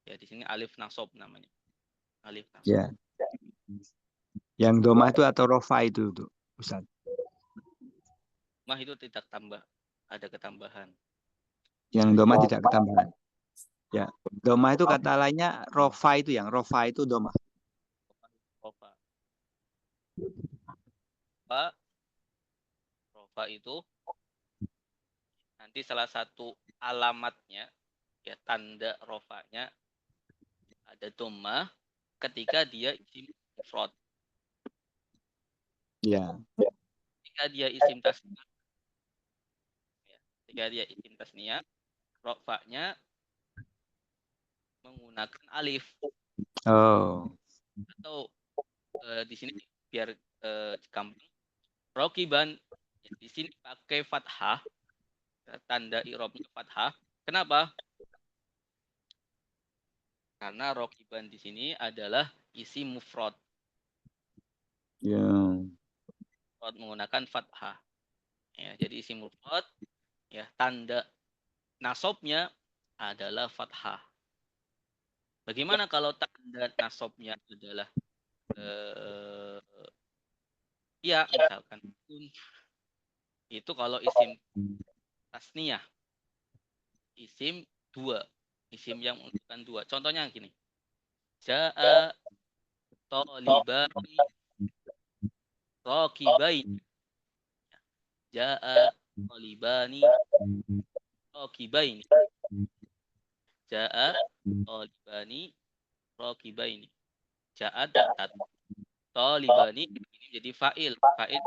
Ya, di sini alif nasab namanya. Alif nasab. Ya. Yang doma itu atau rofa itu tuh, Ustaz. Mah itu tidak tambah, ada ketambahan. Yang doma tidak ketambahan. Ya, doma itu kata lainnya rofa itu rofa itu doma. Rofa. Rofa, rofa itu nanti salah satu alamatnya ya tanda rofanya ada dhammah ketika dia isim mufrad. Ya. Ketika dia isim tasniyah, ya, ketika dia isim tasniyah, rofanya menggunakan alif Oh. atau di sini biar gampang. Rokiban ya, di sini pakai fathah, tanda i'rabnya fathah. Kenapa? Karena rokiban di sini adalah isim mufrad. Ya. Mufrad menggunakan fathah. Ya, jadi isim mufrad ya tanda nasabnya adalah fathah. Bagaimana kalau tanda nasabnya adalah ya misalkan itu kalau isim tasniyah, isim dua, isim yang menunjukkan dua. Contohnya gini, ja'a talibani rakibain, ja'a talibani rakibain, ja'a talibani rakibain, ja'a talibani ini jadi fa'il, fa'il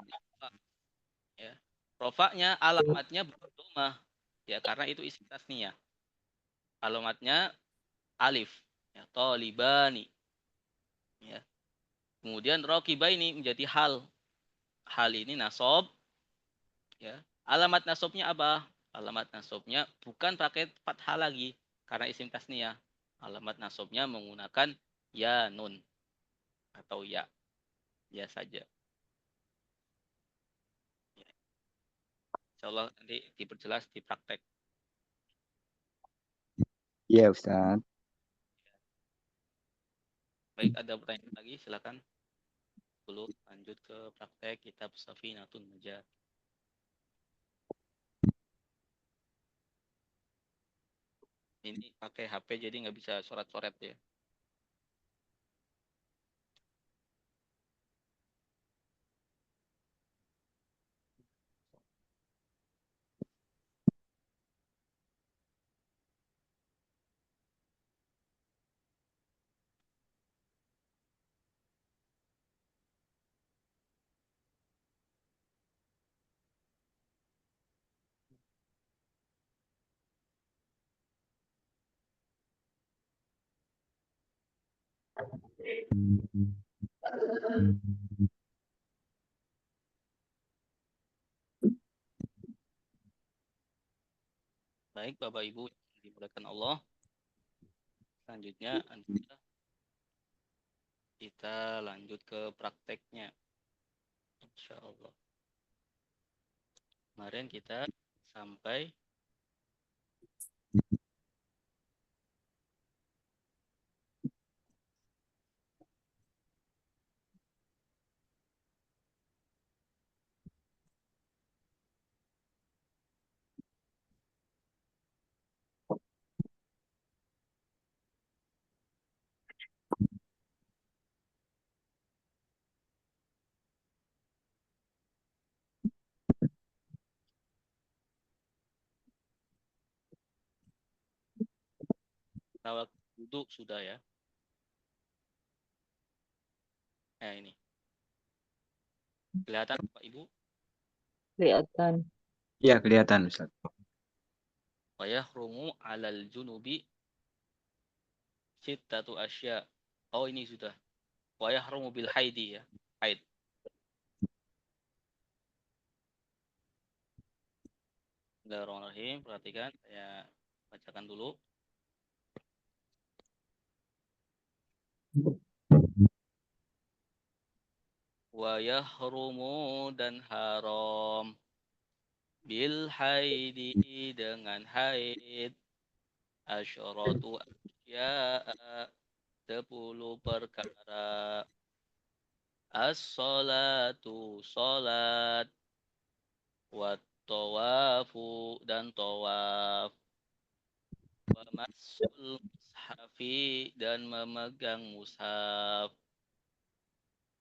ya. Rofaknya alamatnya berdoma ya karena itu isim tasniyah. Alamatnya alif ya talibani ya. Kemudian raqibaini menjadi hal. Hal ini nasab ya. Alamat nasabnya apa? Alamat nasabnya bukan pakai fathah lagi karena isim tasniyah. Alamat nasabnya menggunakan ya nun atau ya. Ya saja. Ya. Insyaallah nanti diperjelas di praktek. Iya, Ustaz. Baik, ada pertanyaan lagi silakan. Dulu lanjut ke praktek kitab Safinatun Najah. Ini pakai HP jadi nggak bisa coret-coret ya. Baik, Bapak Ibu yang dimuliakan Allah. Selanjutnya kita lanjut ke prakteknya. Insya Allah. Kemarin kita sampai tawak duduk sudah ya. Nah ini. Kelihatan Bapak Ibu? Kelihatan. Iya, kelihatan, Ustaz. Wa yahrumu 'alal junubi sittatu asya. Oh ini sudah. Wa yahrumu bil haidi ya. Haid. Bismillahirrahmanirrahim. Perhatikan saya bacakan dulu. Wa yahrumu dan haram. Bil haidi dengan haid. Asyratu asya'a 10 perkara. As-salatu salat. Wat tawafu dan tawaf. Wa masul mushafi dan memegang mushaf.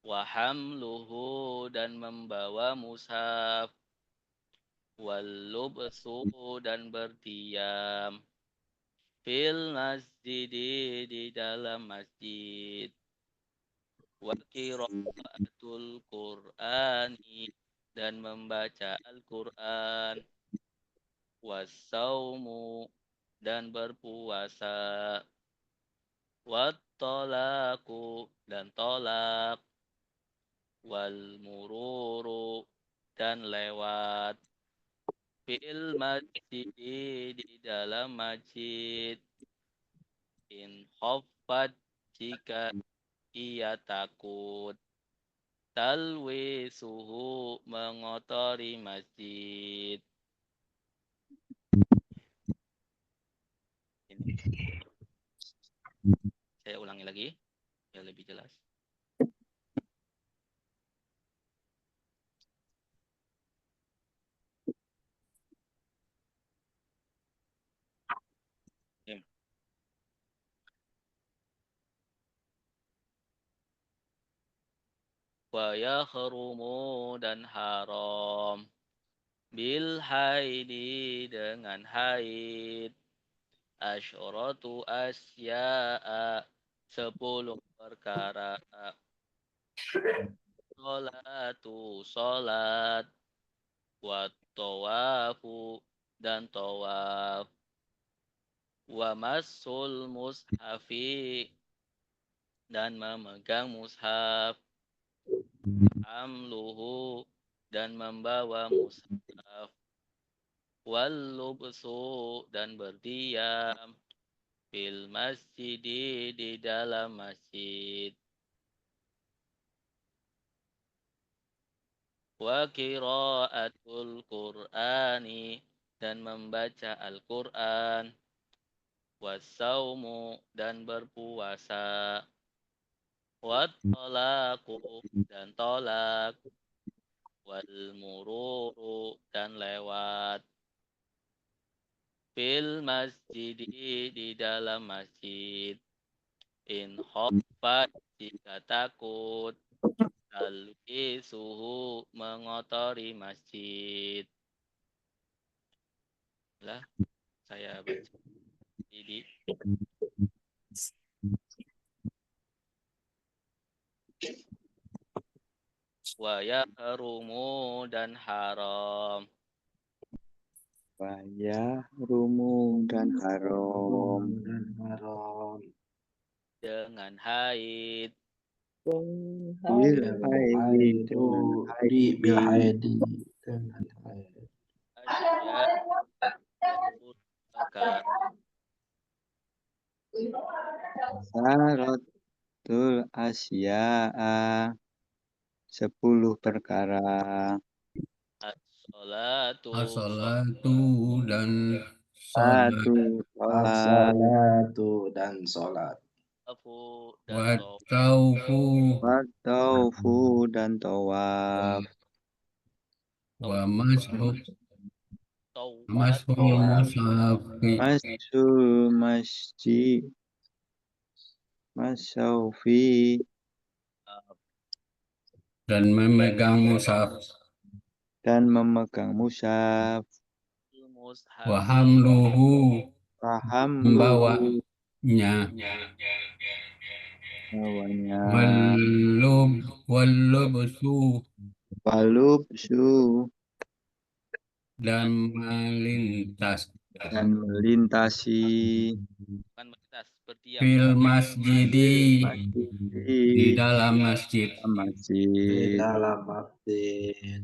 Wa hamluhu dan membawa mushaf. Wal lubsu dan berdiam. Fil masjid di dalam masjid. Wa qiraatul Qur'ani dan membaca Al-Qur'an. Wasaumu dan berpuasa. Wat tolaku dan tolak. Wal mururu dan lewat. Fil masjid di dalam masjid. In khofat jika ia takut. Talwisuhu mengotori masjid. Ini. Saya ulangi lagi biar lebih jelas. Wa yahrumu dan haram. Bil haidi dengan haid. Asyratu asya'a 10 perkara. Salatu salat. Wa tawafu dan tawaf. Wa masul mushafi dan memegang mushaf. Amluhu dan membawa mushaf. Wal lubsu dan berdiam. Fil masjid di dalam masjid. Wa qiraatul Qur'ani dan membaca Al-Qur'an. Wasaumu dan berpuasa. Wat tolaku dan tolak. Wal mururu dan lewat. Fil masjid di dalam masjid. In khofat jika takut. Talwisuhu mengotori masjid. Lah, saya baca. Jadi wa yahrumu dan haram. Wa yahrumu dan haram. Dan haram. Dengan haid. Bil Dengan haidi dengan haid. Bil haidi dengan haid. Asya 10 perkara. Syaratul asya'a 10 perkara. As-salatu As-salatu dan salat. Satu sholat. As-salatu dan sholat. tawafu dan Wat-taufu Wataufu dan tawaf. wa mashu tawaf musafi Masul masjid. Masaufi dan memegang mushaf. dan memegang mushaf. Wa hamluhu Paham membawanya. bawanya. Wal-lubsu Walubsu dan melintasi. dan melintasi. Bukan melintas, berdiam. Fil masjidi di Di dalam masjid. Di masjid. dalam masjid.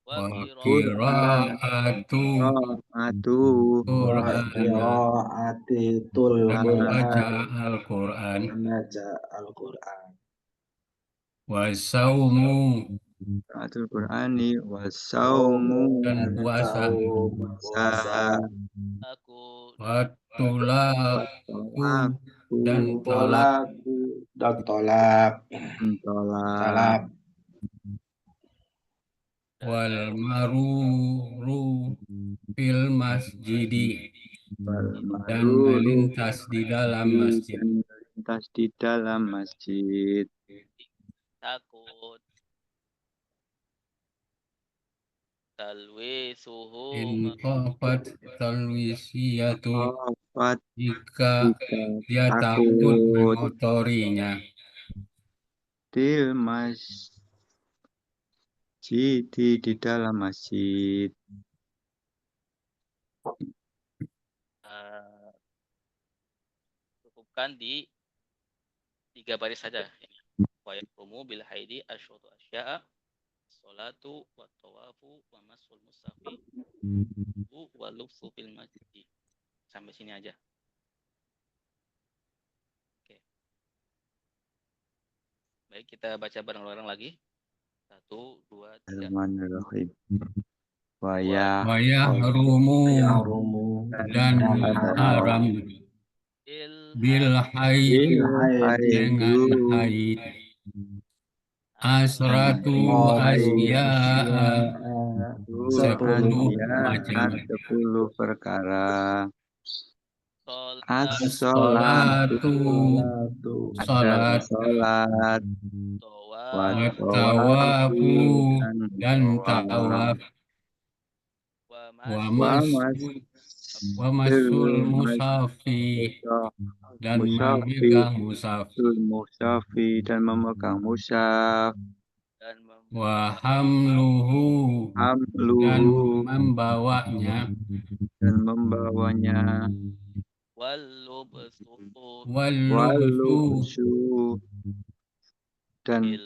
wa qiraatu Qiraatu Wa Qur'an qiraatitul dan Qur'an. membaca Al-Quran, Membaca Al-Quran. wasaumu Qiraatul Qur'ani wasaumu dan puasa, Saum, puasa. aku watulaku dan tolak, Tolaku dan tolak. tolak Salap. wal maruru fil masjidi dan melintas di dalam masjid. dan melintas di dalam masjid. takut talwisuhu In khafat talwisiyatu Khafat jika jika dia takut takut mengotorinya. til masjid di dalam masjid. cukupkan di 3 baris saja. Wa yaqumu bil haidi asyhadu asya'a salatu wa tawafu wa masul musafi wa lubsu fil masjid. Sampai sini aja. Oke. Baik, kita baca bareng-bareng lagi. 1, 2, 3. Bismillahirrahmanirrahim. Wa Wa yahrumu Yahrumu dan haram bil haid dengan haid asratu asya'a 10 macam. 10 perkara. As-sholatu Adalah salat sholat, tawafu dan tawaf wa masul musafi dan memegang musaf musafi dan memegang musaf, wa hamluhu dan membawanya walubsu dan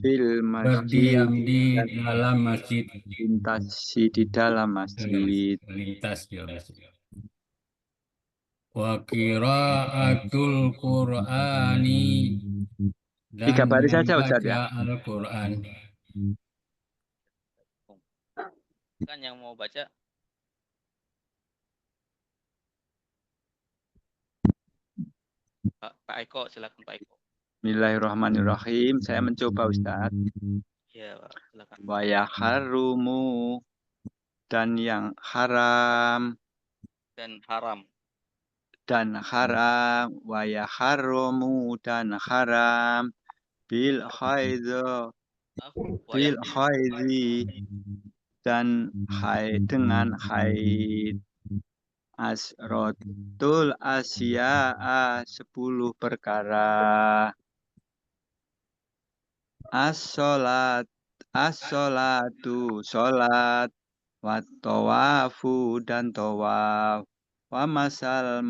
fil masjid berdiam di dalam masjid. lintasi di dalam masjid. Lintas di masjid. Wa qiraatul Qur'ani dan 3 baris saja Ustaz ya. membaca Al-Quran. Kan yang mau baca? Pak Eko, silakan Pak Eko. Bismillahirrahmanirrahim. Saya mencoba Ustaz. Ya, Pak, silakan. Wa yaharumu dan yang haram Dan haram. Wa yaharumu dan haram bil haidhi dan dengan haid asrotul asya'a 10 perkara. As-sholatu sholat wa tawafu dan tawaf wa masal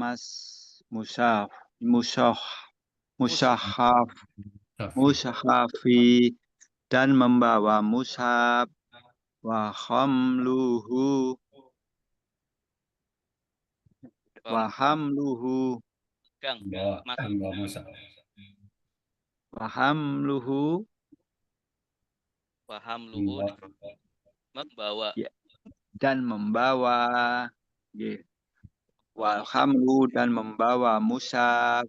mushahafi dan membawa mushaf wa hamluhu Gang. Membawa. Ya, dan membawa walhamlu dan membawa mushaf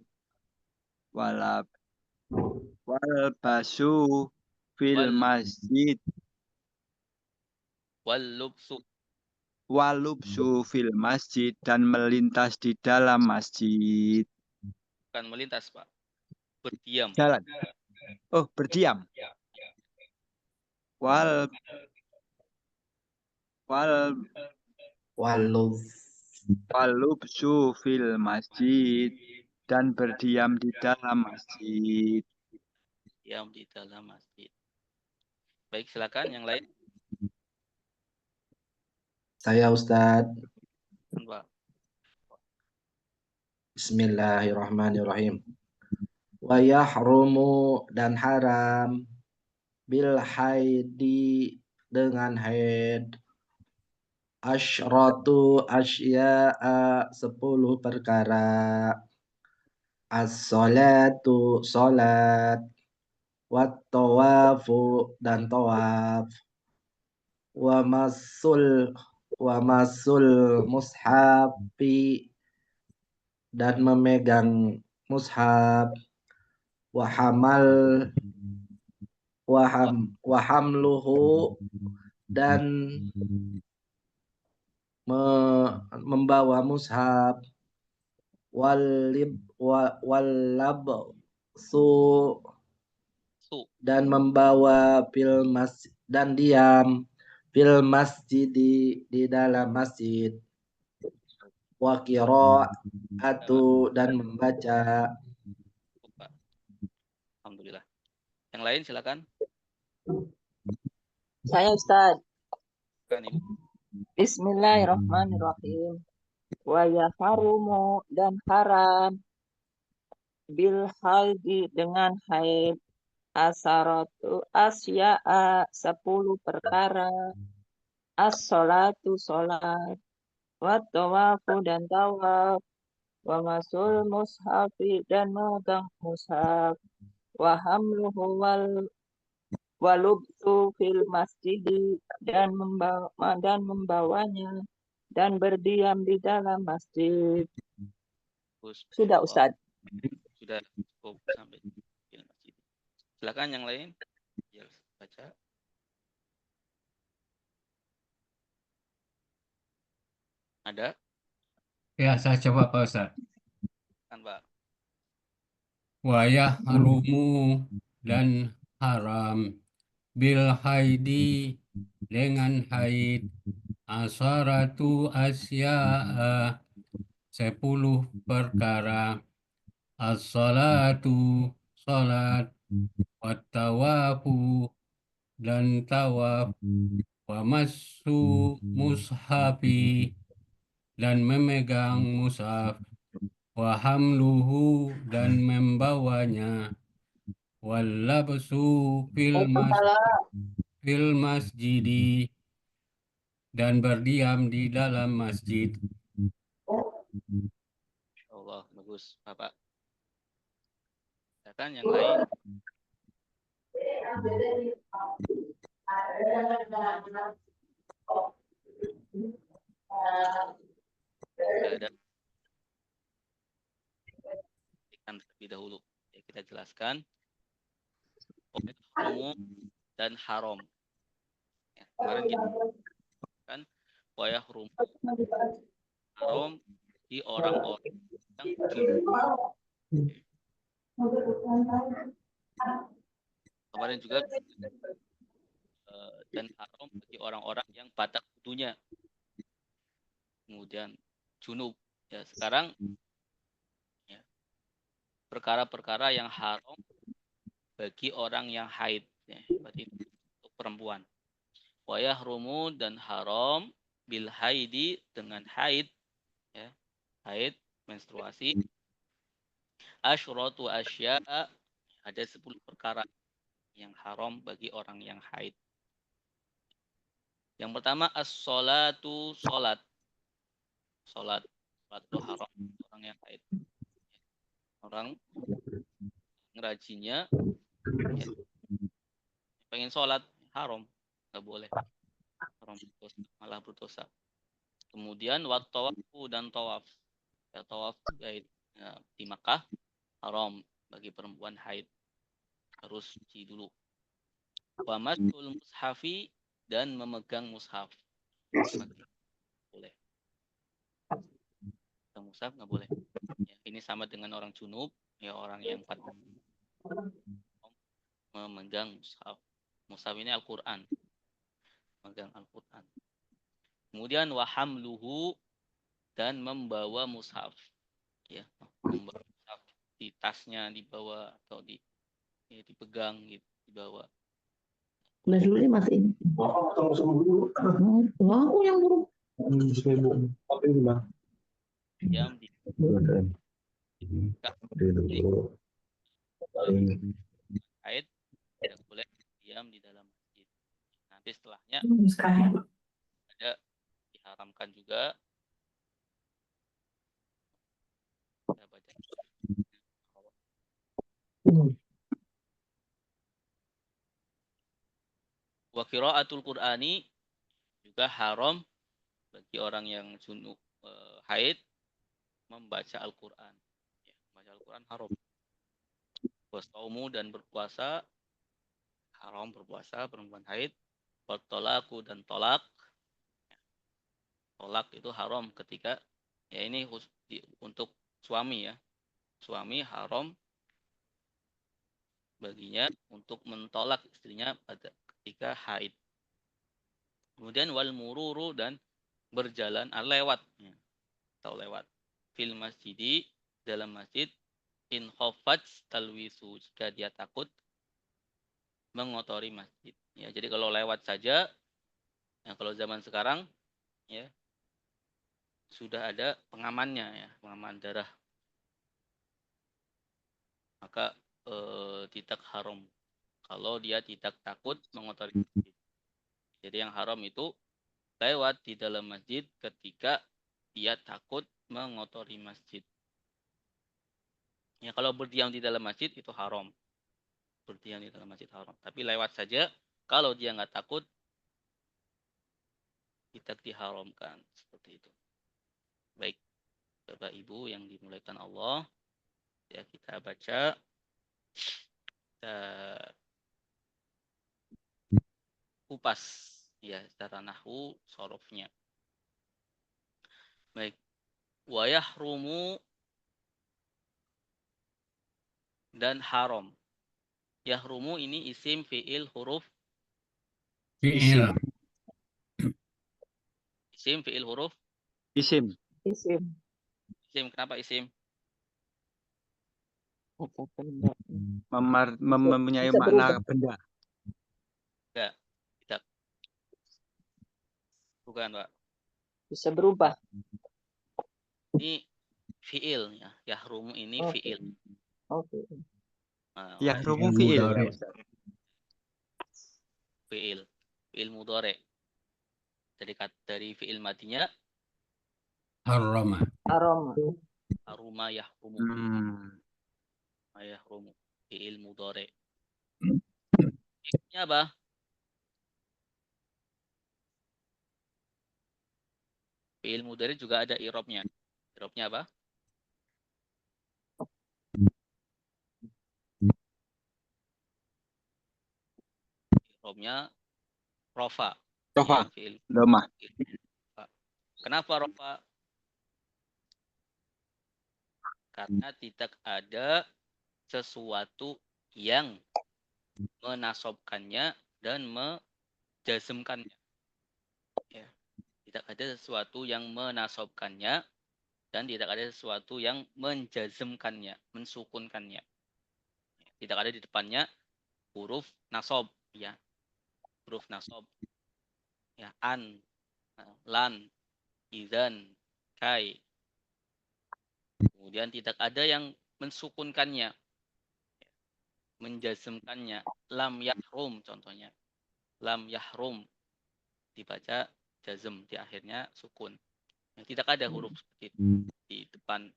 wal basu fil masjid walubsu fil masjid dan melintas di dalam masjid. Bukan melintas, Pak. Berdiam. Jalan. Oh, berdiam. Walubsu fil masjid dan berdiam di dalam masjid. Diam di dalam masjid. Baik, silakan yang lain. Saya Ustadz. Pak. Bismillahirrahmanirrahim. Wa yahrumu dan haram bil haidi dengan haid. Asyratu asya'a 10 perkara. As-sholatu sholat. Wat tawafu dan tawaf. Wa masul mushafi dan memegang mushaf. Wahamluhu dan membawa mushaf. Walabsu dan membawa dan diam fil masjid di dalam masjid. Wa qiraatu dan membaca. Alhamdulillah. Yang lain silakan. Saya Ustaz. Kan Ibu. Bismillahirrahmanirrahim. Wa yaharumu dan haram bil haidi dengan haid asaratu asya'a 10 perkara. As-sholatu sholat. Wa tawafu dan tawaf. Wa masul mushafi dan memegang mushaf. Wa hamluhu walubtu fil masjidi dan membawanya dan berdiam di dalam masjid. Sudah Ustaz. Sudah cukup sampai fil masjid. Silakan yang lain. Ya, baca. Ada? Ya, saya coba Pak Ustaz. Kan Pak. Wa yahrumu dan haram bil haidi dengan haid asaratu asya'a 10 perkara. As-salatu salat, wa tawafu dan tawaf, wa massu mushafi dan memegang mushaf, wa hamluhu dan membawanya, wal labsu fil masjidi dan berdiam di dalam masjid. Allah, bagus Bapak. Silakan yang lain. Tidak ada. Terlebih dahulu. Ya, kita jelaskan. Haram dan haram. Ya, kemarin kita kan wayahrum haram di orang-orang yang kemarin juga dan haram bagi orang-orang yang batak wudunya. Kemudian junub. Ya, sekarang ya, perkara-perkara yang haram bagi orang yang haid, ya, berarti untuk perempuan. Wa yahrumu dan haram bil haidi dengan haid, ya, haid menstruasi. Asyratu asya'a ada 10 perkara yang haram bagi orang yang haid. Yang pertama as-sholatu sholat. Sholat itu haram orang yang haid. Orang ngerajinnya ya, pengen sholat haram, nggak boleh, haram berdosa, malah berdosa. Kemudian wat tawafu dan tawaf, ya, tawaf ya, di Makkah haram bagi perempuan haid, harus cuci dulu. Wa masul mushafi dan memegang mushaf, boleh. Mushaf nggak boleh. Ya, ini sama dengan orang junub, ya, orang yang memegang mushaf. Mushaf ini Al-Quran, memegang Al-Quran. Kemudian wahamluhu dan membawa mushaf, ya, membawa mushaf di tasnya, dibawa atau dipegang gitu, dibawa. Udah dulu nih matiin. Wah, aku yang buruk. Diam di haid tidak boleh diam di dalam masjid. Nah, Nanti setelahnya Sekarang. ada diharamkan juga. Kita baca. Wa qiraatul Qur'ani juga haram bagi orang yang junub haid membaca Al-Qur'an. Ya, membaca Al-Qur'an haram. Wastaumu dan berpuasa haram berpuasa perempuan haid. Tolaku dan tolak. Tolak itu haram ketika ya ini untuk suami ya. Suami haram baginya untuk mentolak istrinya pada ketika haid. Kemudian wal mururu dan berjalan lewat ya, atau lewat fil masjidi dalam masjid in khafat talwisu jika dia takut mengotori masjid. Ya, jadi kalau lewat saja ya kalau zaman sekarang ya sudah ada pengamannya ya, pengaman darah. Maka tidak haram kalau dia tidak takut mengotori masjid. Jadi yang haram itu lewat di dalam masjid ketika dia takut mengotori masjid. Ya kalau berdiam di dalam masjid itu haram. Berdiam di dalam masjid haram. Tapi lewat saja kalau dia nggak takut tidak diharamkan seperti itu. Baik, Bapak Ibu yang dimuliakan Allah, ya kita baca kita kupas ya secara nahwu sorofnya. Baik, wa yahrumu dan haram. Yahrumu ini isim fiil huruf Fi'il. isim fiil huruf Isim. Isim. isim. Kenapa isim? Kata benda. Mempunyai Bisa makna berubah. benda. Enggak, tidak. Bukan, Pak. Bisa berubah. Ini fiil ya. Yahrumu ini Oke. fiil. Oke. Nah, Yahrumu Fi'il fi'il. mudhari. fiil. Fiil mudhari. Dari fiil madinya Harrama. Aroma. haruma yahrumu. Yahrumu. Fiil mudhari. Ini apa? Fiil mudhari juga ada i'rabnya. I'rabnya apa? I'rabnya rofa. Rofa. Ya, fiil. Domah. Kenapa rofa? Karena tidak ada sesuatu yang menasobkannya dan menjazmkannya. Ya. Tidak ada sesuatu yang menasobkannya dan tidak ada sesuatu yang menjazmkannya, mensukunkannya. Tidak ada di depannya huruf nasob, ya. Huruf nasob. Ya, an, lan, idzan, kai. Kemudian tidak ada yang mensukunkannya, menjazmkannya. Lam yahrum contohnya. Lam yahrum dibaca jazm di akhirnya sukun. Ya, tidak ada huruf seperti itu di depan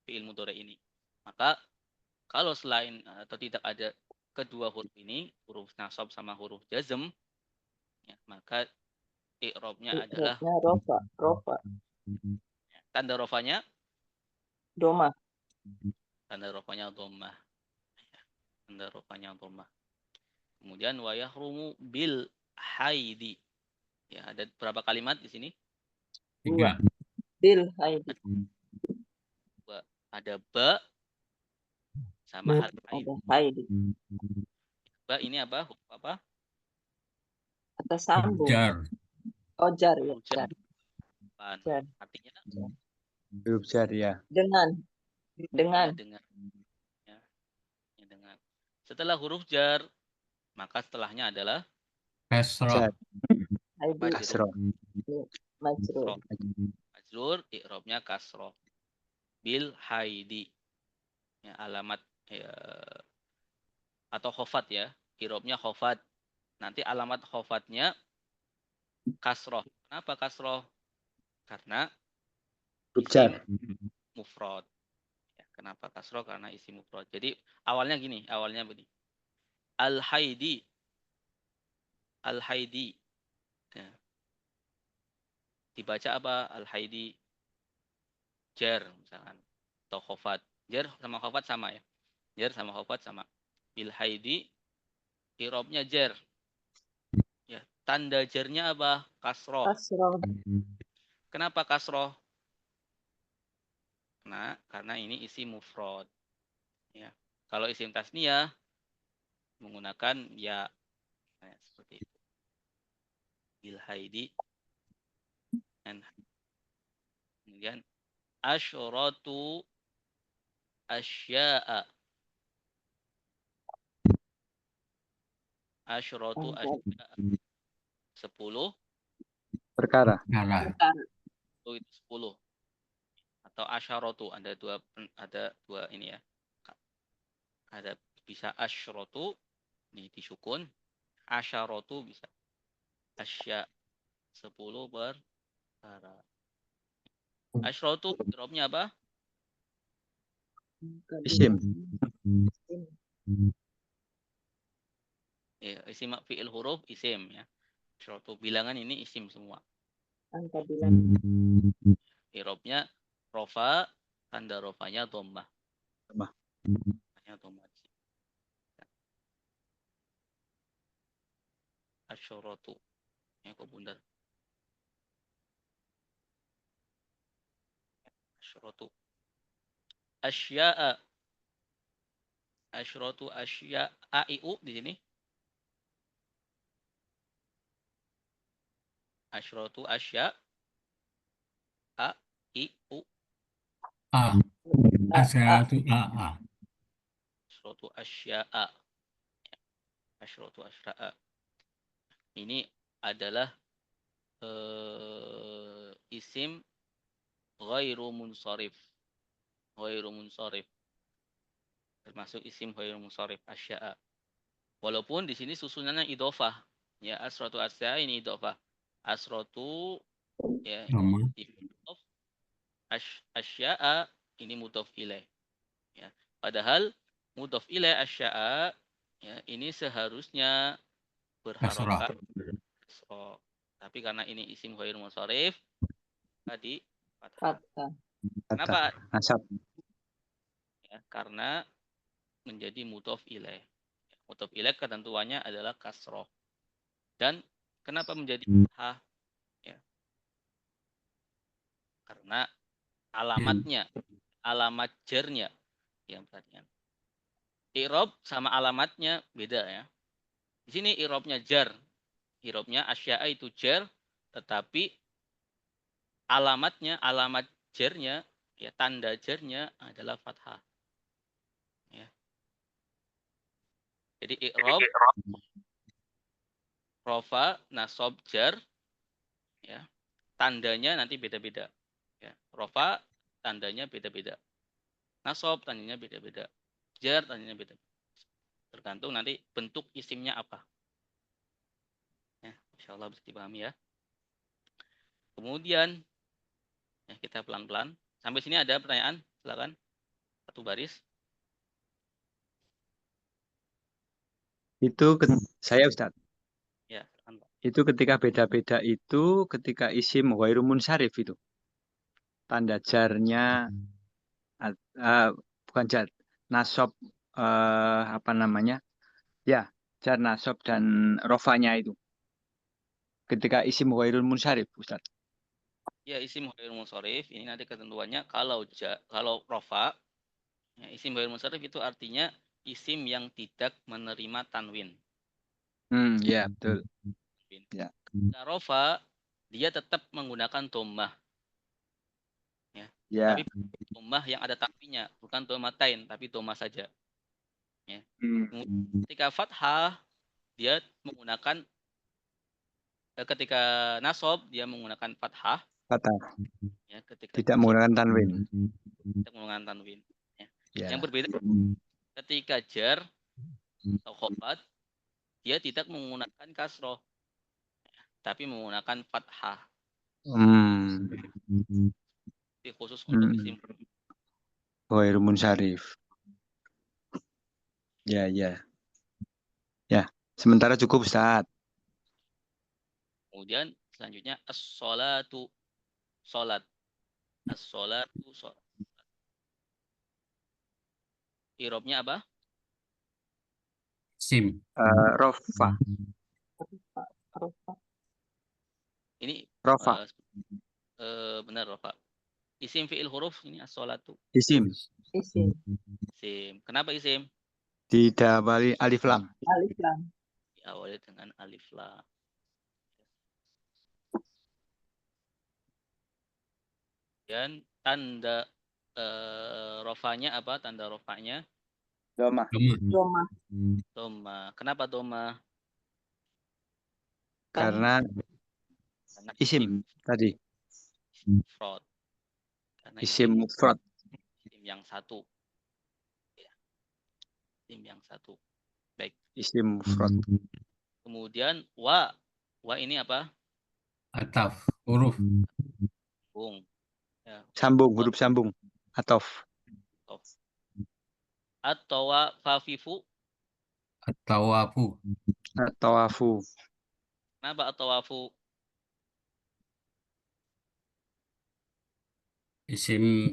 fiil mudhari ini. Maka kalau selain atau tidak ada kedua huruf ini, huruf nasab sama huruf jazm, ya, maka i'rabnya adalah I'rabnya rofa. Rofa. ya, tanda rofanya Doma. tanda rofanya dhammah. Ya, tanda rofanya dhammah. Kemudian wa yahrumu bil haidi. Ya, ada berapa kalimat di sini? 3. Bil haidi. Ada ba sama harf haid. Ada haidi. Ba ini apa? Huruf apa? Kata sambung. Jar. Ojar ya. Huruf jar. Jar. Artinya Huruf jar ya. Dengan. Dengan. ya, dengan. Ya, ya, dengan. Setelah huruf jar, maka setelahnya adalah Kasrah. Jar. Haidi. Kasroh. Majrur. majrur, i'rabnya kasroh. Bil haidi. Ya, alamat ya, atau khofat ya. I'rabnya khofat. nanti alamat khofatnya kasroh. Kenapa kasroh? Karena isim Jar. mufrad. Ya, kenapa kasroh? Karena isim mufrad. Jadi awalnya begini. Al-Haidi. Al-Haidi. Ya. Dibaca apa? Al-Haidi. Jar misalkan. Atau khofat. Jar sama khofat sama ya. Jar sama khofat sama. Bil Haidi. Irobnya jar. Ya, tanda jarnya apa? Kasroh. Kasroh. Kenapa kasroh? Karena ini isi mufrad. Ya. Kalau isim tasniyah menggunakan ya, seperti itu. Bil Haidi. Kemudian asyratu asya'a. Asyratu asya'a. 10 Perkara. Salah. itu 10. Atau asyaratu ada dua ini ya. Ada bisa asyratu ini disukun, asyaratu bisa asya 10 perkara. Asyratu irobnya apa? Isim. Ya, isim fi'il huruf isim ya. Asyratu bilangan ini isim semua. Angka bilangan. Irobnya rofa, tanda rofanya dhammah. Dhammah. Dhammah. Asyratu. Ya, kok bundar. Asyratu. Asya'a. Asyratu asya'a iu di sini. Asyratu asya a i u. A. Asyratu A. Asyratu asya'a. Asyratu asya'a. Ini adalah isim ghairu munsharif. Ghairu munsharif. Termasuk isim ghairu munsharif asya'a. Walaupun di sini susunannya idhofah. Ya, asyratu asya'a ini idhofah. Asyratu ya Dhammah. asya'a ini mudhof ilaih. Ya. Padahal mudhof ilaih asya'a ya, ini seharusnya berharokat kasroh. Tapi karena ini isim ghair munsharif tadi fathah. Kenapa? Nasab. Ya, karena menjadi mudhof ilaih. Mudhof ilaih ketentuannya adalah kasroh. Dan kenapa menjadi fathah? Ya. Karena alamatnya, alamat jarnya yang perhatian. I'rab sama alamatnya beda ya. Di sini i'rabnya jar. I'rabnya asya'a itu jar, tetapi alamatnya, alamat jarnya, ya tanda jarnya adalah fathah. Ya. Jadi i'rab, rofa, nasab, jar, ya tandanya nanti beda-beda. Ya. Rofa tandanya beda-beda. Nasab tandanya beda-beda. Jar tandanya beda. Tergantung nanti bentuk isimnya apa. Ya, insya Allah bisa dipahami ya. Kemudian ya, kita pelan-pelan. Sampai sini ada pertanyaan? Silakan. Satu baris. Itu saya Ustaz. Ya, silakan, Pak. Itu ketika beda-beda itu ketika isim ghairu munsharif itu. Tanda jarnya bukan jar, nasab apa namanya? Ya, jar nasab dan rofanya itu. Ketika isim ghairul munsharif, Ustaz. Ya, isim ghair munsharif ini nanti ketentuannya kalau rofa, ya, isim ghair munsharif itu artinya isim yang tidak menerima tanwin. Ya, betul. Ya. Nah, rofa dia tetap menggunakan dhammah. Ya. Tapi dhammah yang ada tanwinnya, bukan dhammatain, tapi dhammah saja. Ya. Ketika fathah dia menggunakan ketika nasab dia menggunakan fathah. Fathah. Ya, ketika tidak menggunakan tanwin. Tidak menggunakan tanwin. Ya. Yang berbeda ketika jar atau khofat dia tidak menggunakan kasroh, tapi menggunakan fathah. Ini khusus untuk isim. Ghairul munsharif. Ya, ya. Ya, sementara cukup Ustaz. Kemudian selanjutnya as-sholatu, sholat. As-sholatu, sholat. Irobnya apa? Sim. Rofa. Rofa. Ini Rofa. benar Pak. Isim fi'il huruf ini as-sholatu. Isim. Isim. Isim. Kenapa isim? Didawali alif lam. Alif lam. Diawali dengan alif lam. Dan tanda rofanya apa? Tanda rofanya? Doma. Doma. Doma. Kenapa doma? Karena Karena isim tadi. mufrad. Karena Isim mufrad. isim yang satu. Ya. Isim yang satu. Baik. Isim mufrad. Kemudian wa. Wa ini apa? Ataf. Huruf. Bung. Ya, Sambung, huruf sambung. Atof. Atau wa fafifu. At-tawafu. Tawafu. Kenapa at-tawafu? Isim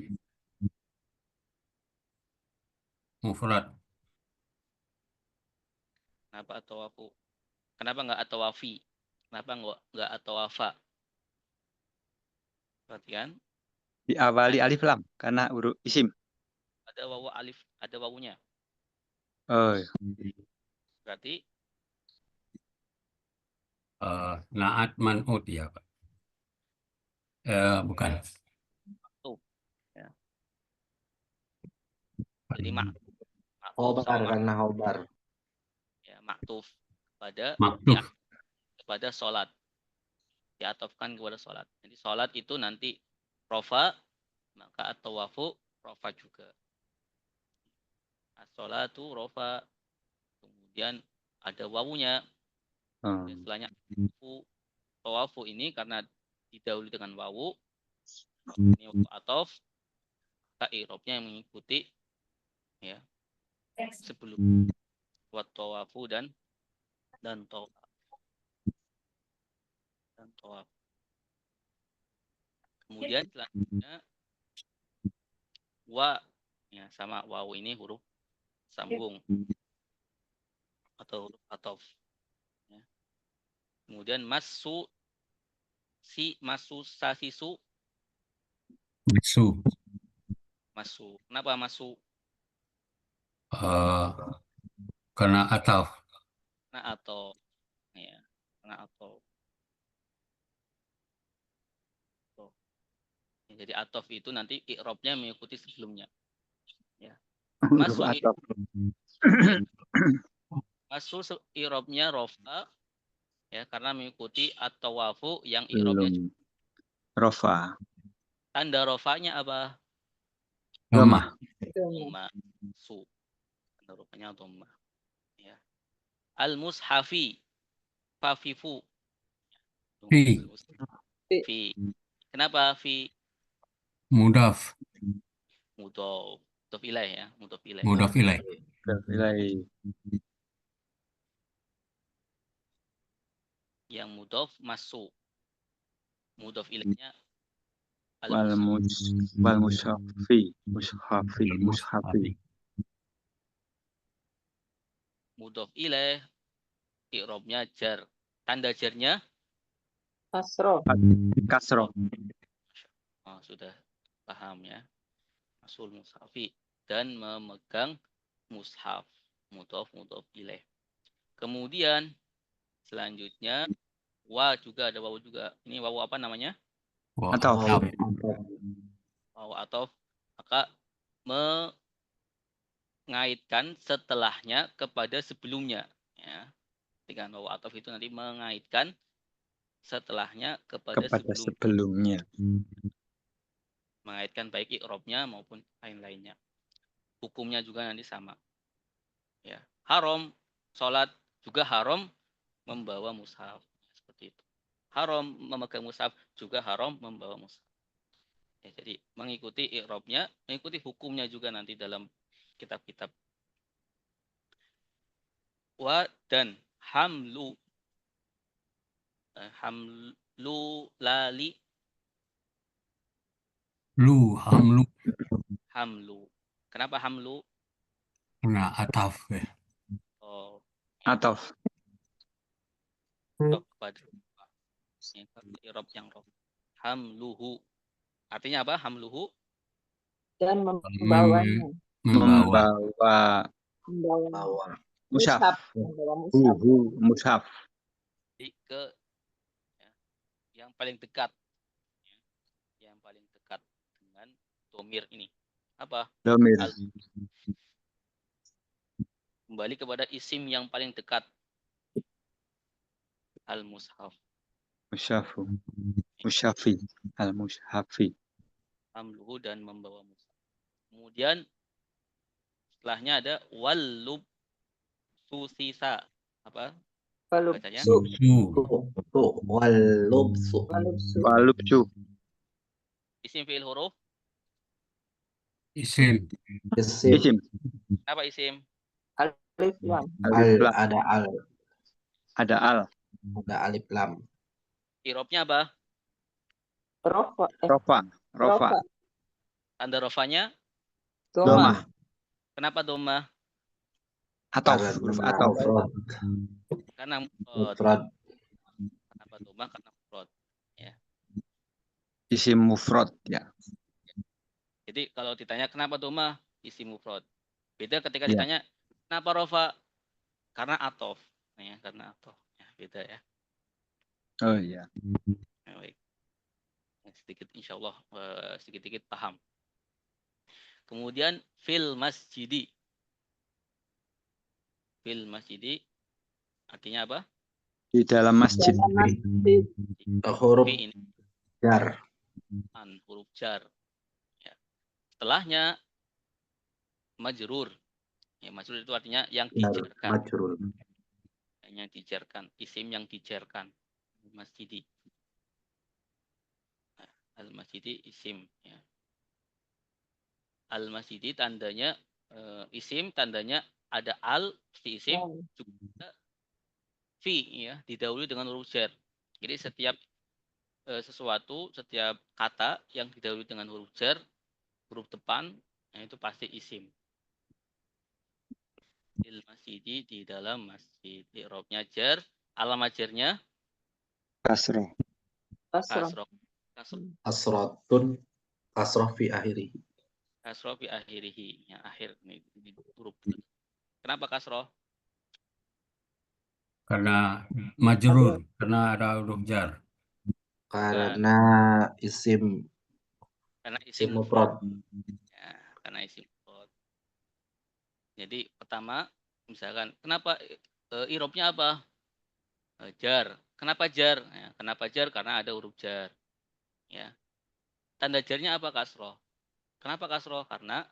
mufrad. Kenapa at-tawafu? Kenapa enggak at-tawafi? Kenapa enggak at-tawafa? Perhatikan. Diawali alif lam karena huruf isim. Ada wawu alif, ada wawunya. Oh. Berarti Naat man'ut ya Pak. Bukan. ya. Jadi maktuf Khobar sama karena khobar. ya, maktuf pada Maktuf. kepada sholat, diatofkan kepada sholat. Jadi sholat itu nanti rofa, maka at-tawafu rofa juga. As-sholatu rofa, kemudian ada wawunya. Setelahnya tawafu ini karena didahului dengan wawu, ini wawu atof, maka i'rabnya yang mengikuti ya sebelum buat tawafu dan tawaf. Kemudian selanjutnya wa, ya sama wawu ini huruf sambung atau huruf atof. Ya. Kemudian masu, sasisu. Masu. Kenapa masu? Karena ataf. Nah atau ya, karena atau. Jadi atof itu nanti i'rabnya mengikuti sebelumnya. Ya. Masu i'rabnya rofa ya karena mengikuti at-tawafu yang i'rabnya rofa. Tanda rofanya apa? Doma. Doma. Su. Tanda rofanya doma. Ya. Al-mushafi. Fafifu. Fi. Fi. Kenapa fi? Mudaf. Mudhof. Mudhof ilaih ya. Mudhof ilaih. Mudaf ilaih. Yang mudhof masuk. Mudhof ilaihnya wal mushafi. Mudhof ilaih i'rabnya jar. Tanda jarnya Kasroh. Kasroh. Oh, sudah paham ya. Masul mushafi dan memegang mushaf. Mudhof ilaih. Kemudian selanjutnya wa juga ada wawu juga. Ini wawu apa namanya? Atof. Wawu atof. Maka mengaitkan setelahnya kepada sebelumnya. Ya. Dengan wawu atof itu nanti mengaitkan setelahnya kepada sebelumnya. Mengaitkan baik i'rabnya maupun lain-lainnya. Hukumnya juga nanti sama. Ya. Haram sholat juga haram membawa mushaf. Seperti itu. Haram memegang mushaf, juga haram membawa mushaf. Ya, jadi mengikuti i'rabnya, mengikuti hukumnya juga nanti dalam kitab-kitab. Wa dan hamlu lali Hamlu. hamlu. Kenapa hamlu? Karena ataf ya. Oh, Atof. kepada i'rab yang roh. Hamluhu. Artinya apa? Hamluhu Dan membawanya. Membawa. Membawa Bawa. Mushaf. Membawa mushaf. Mushaf. ke ya, yang paling dekat. Ya, yang paling dekat dengan domir ini. Apa? Domir. Kembali kepada isim yang paling dekat. Al-mushaf. Mushafu. Mushafi. Al-mushafi. Hamluhu dan membawa mushaf. Kemudian setelahnya ada walub susisa. Apa bacanya? Walubsu. Walubsu. Walubsu. Walubsu. Isim fi'il huruf. Isim. Isim. Apa isim? Alif lam. Alif lam. Ada al. Ada al. Ada alif lam. I'rabnya apa? Rofa. Rofa. Rofa. Tanda rofanya. Domah. Kenapa domah? Atof. Huruf atof. Karena Mufrad. kenapa domah? Karena mufrad. Ya. Isim mufrad. Ya. Jadi kalau ditanya kenapa domah? Isim mufrad. Beda ketika Ya. ditanya kenapa rofa? Karena atof. Ya, karena atof. Ya, beda ya. Oh iya. Ya, baik. Sedikit insya Allah sedikit-sedikit paham. Kemudian fil masjidi. Fil masjidi artinya apa? Di dalam masjid. Dalam masjid. Huruf Fi ini jar. huruf jar. Ya. Setelahnya majrur. Ya, majrur itu artinya yang dijarkan. Majrur. Yang dijarkan. Isim yang dijarkan. Masjidi. Nah, al-masjidi isim. Ya. Al-masjidi tandanya isim, tandanya ada al, si isim, juga fi, ya, didahului dengan huruf jar. Jadi setiap sesuatu, setiap kata yang didahului dengan huruf jar, huruf depan, nah itu pasti isim. Fil masjidi di dalam masjid. I'rabnya jar, alamat jarnya Kasroh. kasroh. Asratun. Kasroh fi akhiri. Kasroh fi akhirihi. Ya, akhir ini huruf. Kenapa kasroh? Karena majrur. Karena ada huruf jar. Karena isim Karena isim mufrad. Ya, karena isim mufrad. Jadi pertama, misalkan kenapa i'rabnya apa? Jar. Kenapa jar? Ya, kenapa jar? Karena ada huruf jar. Ya. Tanda jarnya apa kasroh? Kenapa kasroh? Karena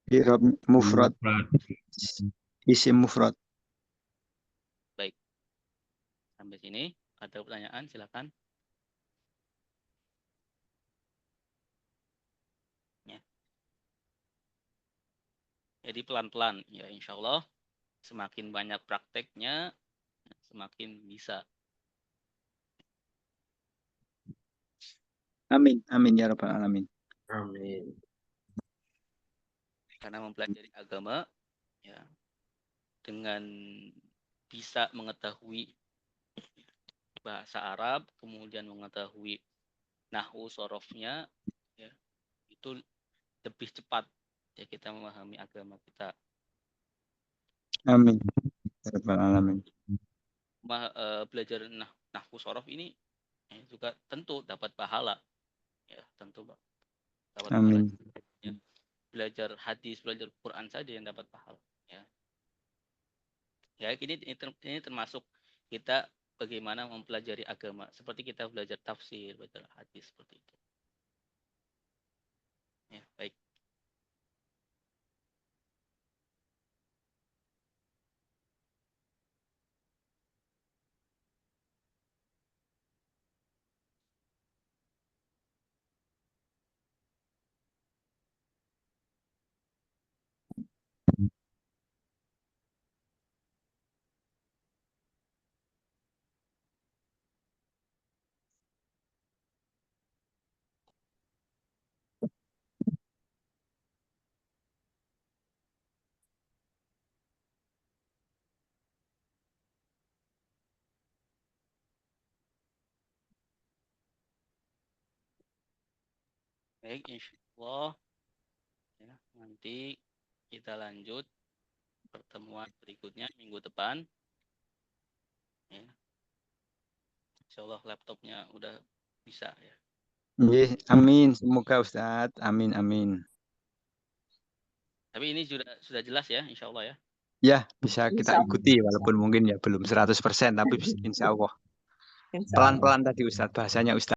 I'rab mufrad. Isim mufrad. baik. Sampai sini ada pertanyaan silakan. Ya. Jadi pelan-pelan ya insya Allah semakin banyak prakteknya semakin bisa. Amin. Amin ya rabbal alamin. Amin. Karena mempelajari agama ya dengan bisa mengetahui bahasa Arab, kemudian mengetahui nahwu sorofnya, ya, itu lebih cepat ya kita memahami agama kita. Amin ya rabbal alamin. Belajar nahwu sorof ini ya, juga tentu dapat pahala, ya tentu dapat Amin. pahala. Ya. Belajar hadis, belajar Quran saja yang dapat pahala. Ya, ya ini termasuk kita bagaimana mempelajari agama, seperti kita belajar tafsir, belajar hadis seperti itu. Ya, baik. Baik, insyaallah ya, nanti kita lanjut pertemuan berikutnya minggu depan. Ya. Insyaallah laptopnya udah bisa ya. Nggih, amin. Semoga Ustadz. Amin, amin. Tapi ini sudah jelas ya, insyaallah ya. Ya, bisa kita Insya Allah. ikuti walaupun mungkin ya belum 100%, tapi insya Allah. Insya Allah. Pelan-pelan tadi Ustadz, bahasanya Ustadz.